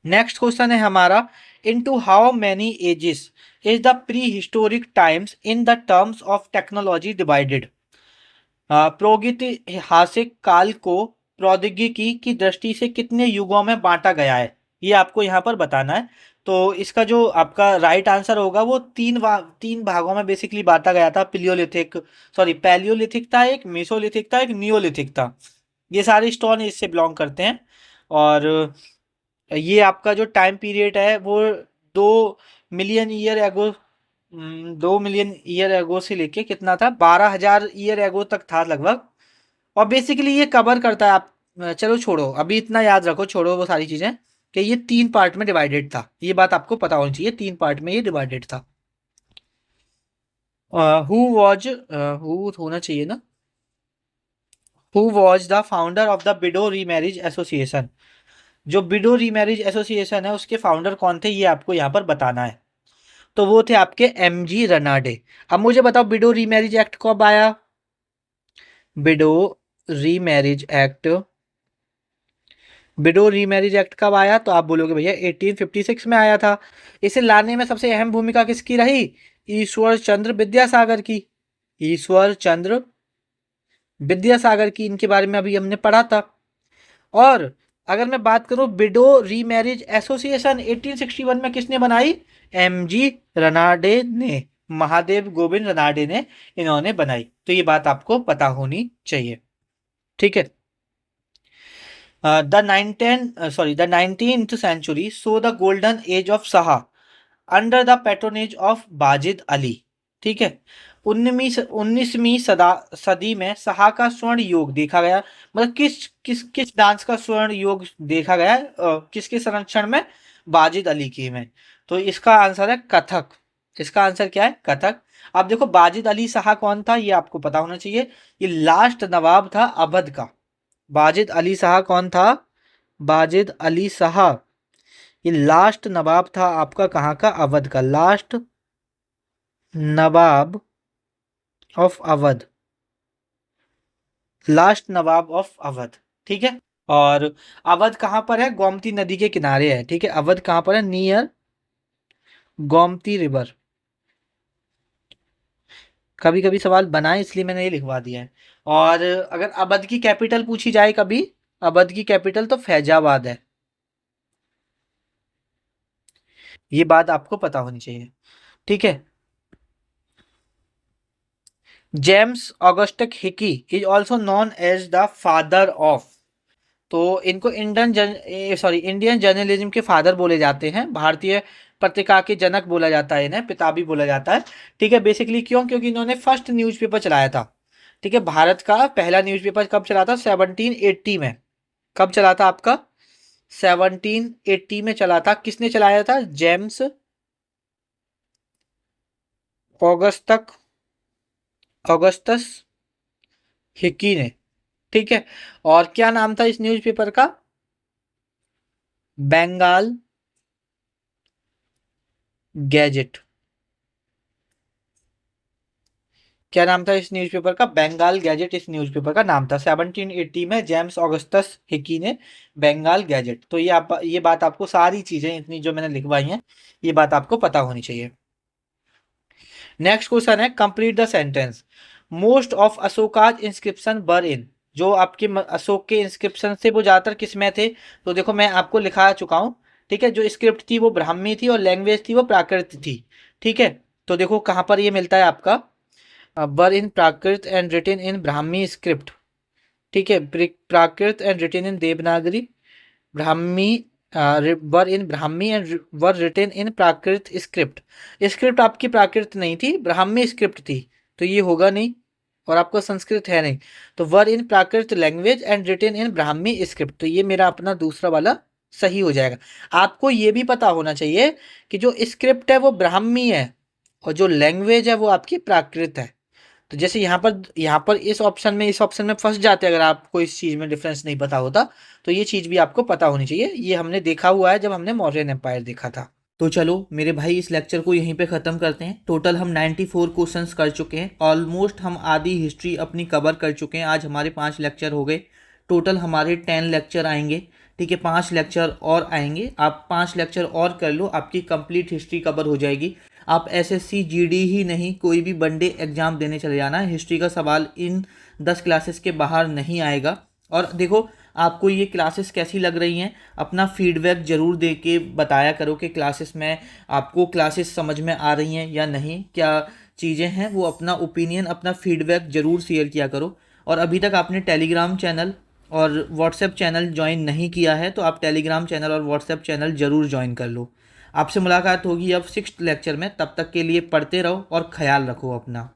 नेक्स्ट क्वेश्चन है हमारा, into how many ages is the prehistoric times in the terms of technology divided. प्रागैतिहासिक काल को प्रौद्योगिकी की दृष्टि से कितने युगों में बांटा गया है, ये आपको यहाँ पर बताना है। तो इसका जो आपका राइट आंसर होगा वो तीन भागों में बेसिकली बांटा गया था। पैलियोलिथिक था, एक मेसोलिथिक था, एक नियोलिथिक था। ये सारे स्टोन इससे बिलोंग करते हैं। और ये आपका जो टाइम पीरियड है वो 2 million year ago, 2 million year ago से लेके कितना था, 12,000 ईयर एगो तक था लगभग। और बेसिकली ये कवर करता है, आप चलो छोड़ो अभी इतना याद रखो, छोड़ो वो सारी चीजें, कि ये 3 पार्ट में डिवाइडेड था। ये बात आपको पता होनी चाहिए, 3 पार्ट में ये डिवाइडेड था। हु होना चाहिए ना, who was the founder of the BDO remarriage association. जो बिडो रीमैरिज एसोसिएशन है उसके फाउंडर कौन थे, ये आपको यहाँ पर बताना है। तो वो थे आपके एम.जी. रनाडे। अब मुझे बताओ बिडो रीमैरिज एक्ट कब आया। BDO remarriage act, BDO remarriage act कब आया, तो आप बोलोगे भैया 1856 में आया था। इसे लाने में सबसे अहम भूमिका किसकी रही, ईश्वर चंद्र विद्यासागर की। ईश्वर चंद्र विद्यासागर की, इनके बारे में अभी हमने पढ़ा था। और अगर मैं बात करूं बिडो रीमैरिज एसोसिएशन 1861 में किसने बनाई, एम.जी. रनाडे ने, महादेव गोविंद रनाडे ने इन्होंने बनाई। तो ये बात आपको पता होनी चाहिए, ठीक है। The 19th century saw the golden age of Saha under the patronage of Wajid Ali, ठीक है। 19वीं सदी में सहा का स्वर्ण योग देखा गया। मतलब किस डांस का स्वर्ण योग देखा गया, किसके संरक्षण में, बाजिद अली की में। तो इसका आंसर है कथक। इसका आंसर क्या है, कथक। अब देखो बाजिद अली शाह कौन था, ये आपको पता होना चाहिए। ये लास्ट नवाब था अवध का। बाजिद अली शाह कौन था, बाजिद अली शाह ये लास्ट नवाब था आपका, कहाँ का, अवध का, last Nawab of Awadh, last Nawab of Awadh, ठीक है। और अवध कहाँ पर है, गोमती नदी के किनारे है, ठीक है। अवध कहाँ पर है, नियर गोमती रिवर। कभी कभी सवाल बनाए इसलिए मैंने ये लिखवा दिया है। और अगर अवध की कैपिटल पूछी जाए कभी, अवध की कैपिटल तो फैजाबाद है। ये बात आपको पता होनी चाहिए, ठीक है। James Augustus Hicky is also known as the father of. तो इनको इंडियन जर्नलिज्म के फादर बोले जाते हैं। भारतीय पत्रिका के जनक बोला जाता है, इन्हें पिता भी बोला जाता है, ठीक है। बेसिकली क्यों, क्योंकि इन्होंने फर्स्ट न्यूज़पेपर चलाया था, ठीक है। भारत का पहला न्यूज़पेपर कब चला था, 1780 में। कब चला था आपका, 1780 में चला था। किसने चलाया था, जेम्स ऑगस्टक ऑगस्टस हिकी ने, ठीक है। और क्या नाम था इस न्यूज़पेपर का, बंगाल गैजेट। क्या नाम था इस न्यूज़पेपर का, बंगाल गैजेट इस न्यूज़पेपर का नाम था। 1780 में जेम्स ऑगस्टस हिकी ने बंगाल गैजेट। तो ये बात आपको, सारी चीजें इतनी जो मैंने लिखवाई हैं ये बात आपको पता होनी चाहिए। नेक्स्ट क्वेश्चन है, complete the sentence. Most of Ashoka's inscription बर इन। जो आपके अशोक के इंस्क्रिप्शन थे वो ज्यादातर किस में थे, तो देखो मैं आपको लिखा चुका हूँ, ठीक है। जो स्क्रिप्ट थी वो ब्राह्मी थी और लैंग्वेज थी वो प्राकृत थी, ठीक है। तो देखो कहाँ पर ये मिलता है आपका, were in Prakrit and written in Brahmi script, ठीक है। Prakrit and written in Devanagari, Brahmi were in Brahmi and were written in Prakrit script. Script आपकी प्राकृत नहीं थी, ब्राह्मी स्क्रिप्ट थी, तो ये होगा नहीं। और आपका संस्कृत है नहीं, तो were in Prakrit language and written in Brahmi script, तो ये मेरा अपना दूसरा वाला सही हो जाएगा। आपको ये भी पता होना चाहिए कि जो स्क्रिप्ट है वो ब्राह्मी है और जो लैंग्वेज है वो आपकी प्राकृत है। तो जैसे यहाँ पर इस ऑप्शन में फंस जाते हैं अगर आपको इस चीज में डिफरेंस नहीं पता होता। तो ये चीज भी आपको पता होनी चाहिए, ये हमने देखा हुआ है जब हमने मौर्यन एम्पायर देखा था। तो चलो मेरे भाई इस लेक्चर को यहीं पे ख़त्म करते हैं। टोटल हम 94 क्वेश्चंस कर चुके हैं। ऑलमोस्ट हम आधी हिस्ट्री अपनी कवर कर चुके हैं। आज हमारे 5 लेक्चर हो गए। टोटल हमारे 10 लेक्चर आएंगे। ठीक है, 5 लेक्चर और आएंगे। आप 5 लेक्चर और कर लो, आपकी कंप्लीट हिस्ट्री कवर हो जाएगी। आप एसएससी जीडी ही नहीं, कोई भी वनडे एग्जाम देने चले जाना, हिस्ट्री का सवाल इन 10 क्लासेस के बाहर नहीं आएगा। और देखो, आपको ये क्लासेस कैसी लग रही हैं, अपना फीडबैक ज़रूर दे के बताया करो कि क्लासेस में आपको क्लासेस समझ में आ रही हैं या नहीं, क्या चीज़ें हैं, वो अपना ओपिनियन, अपना फीडबैक ज़रूर शेयर किया करो। और अभी तक आपने टेलीग्राम चैनल और व्हाट्सएप चैनल ज्वाइन नहीं किया है तो आप टेलीग्राम चैनल और व्हाट्सएप चैनल ज़रूर ज्वाइन कर लो। आपसे मुलाकात होगी अब 6th लेक्चर में। तब तक के लिए पढ़ते रहो और ख्याल रखो अपना।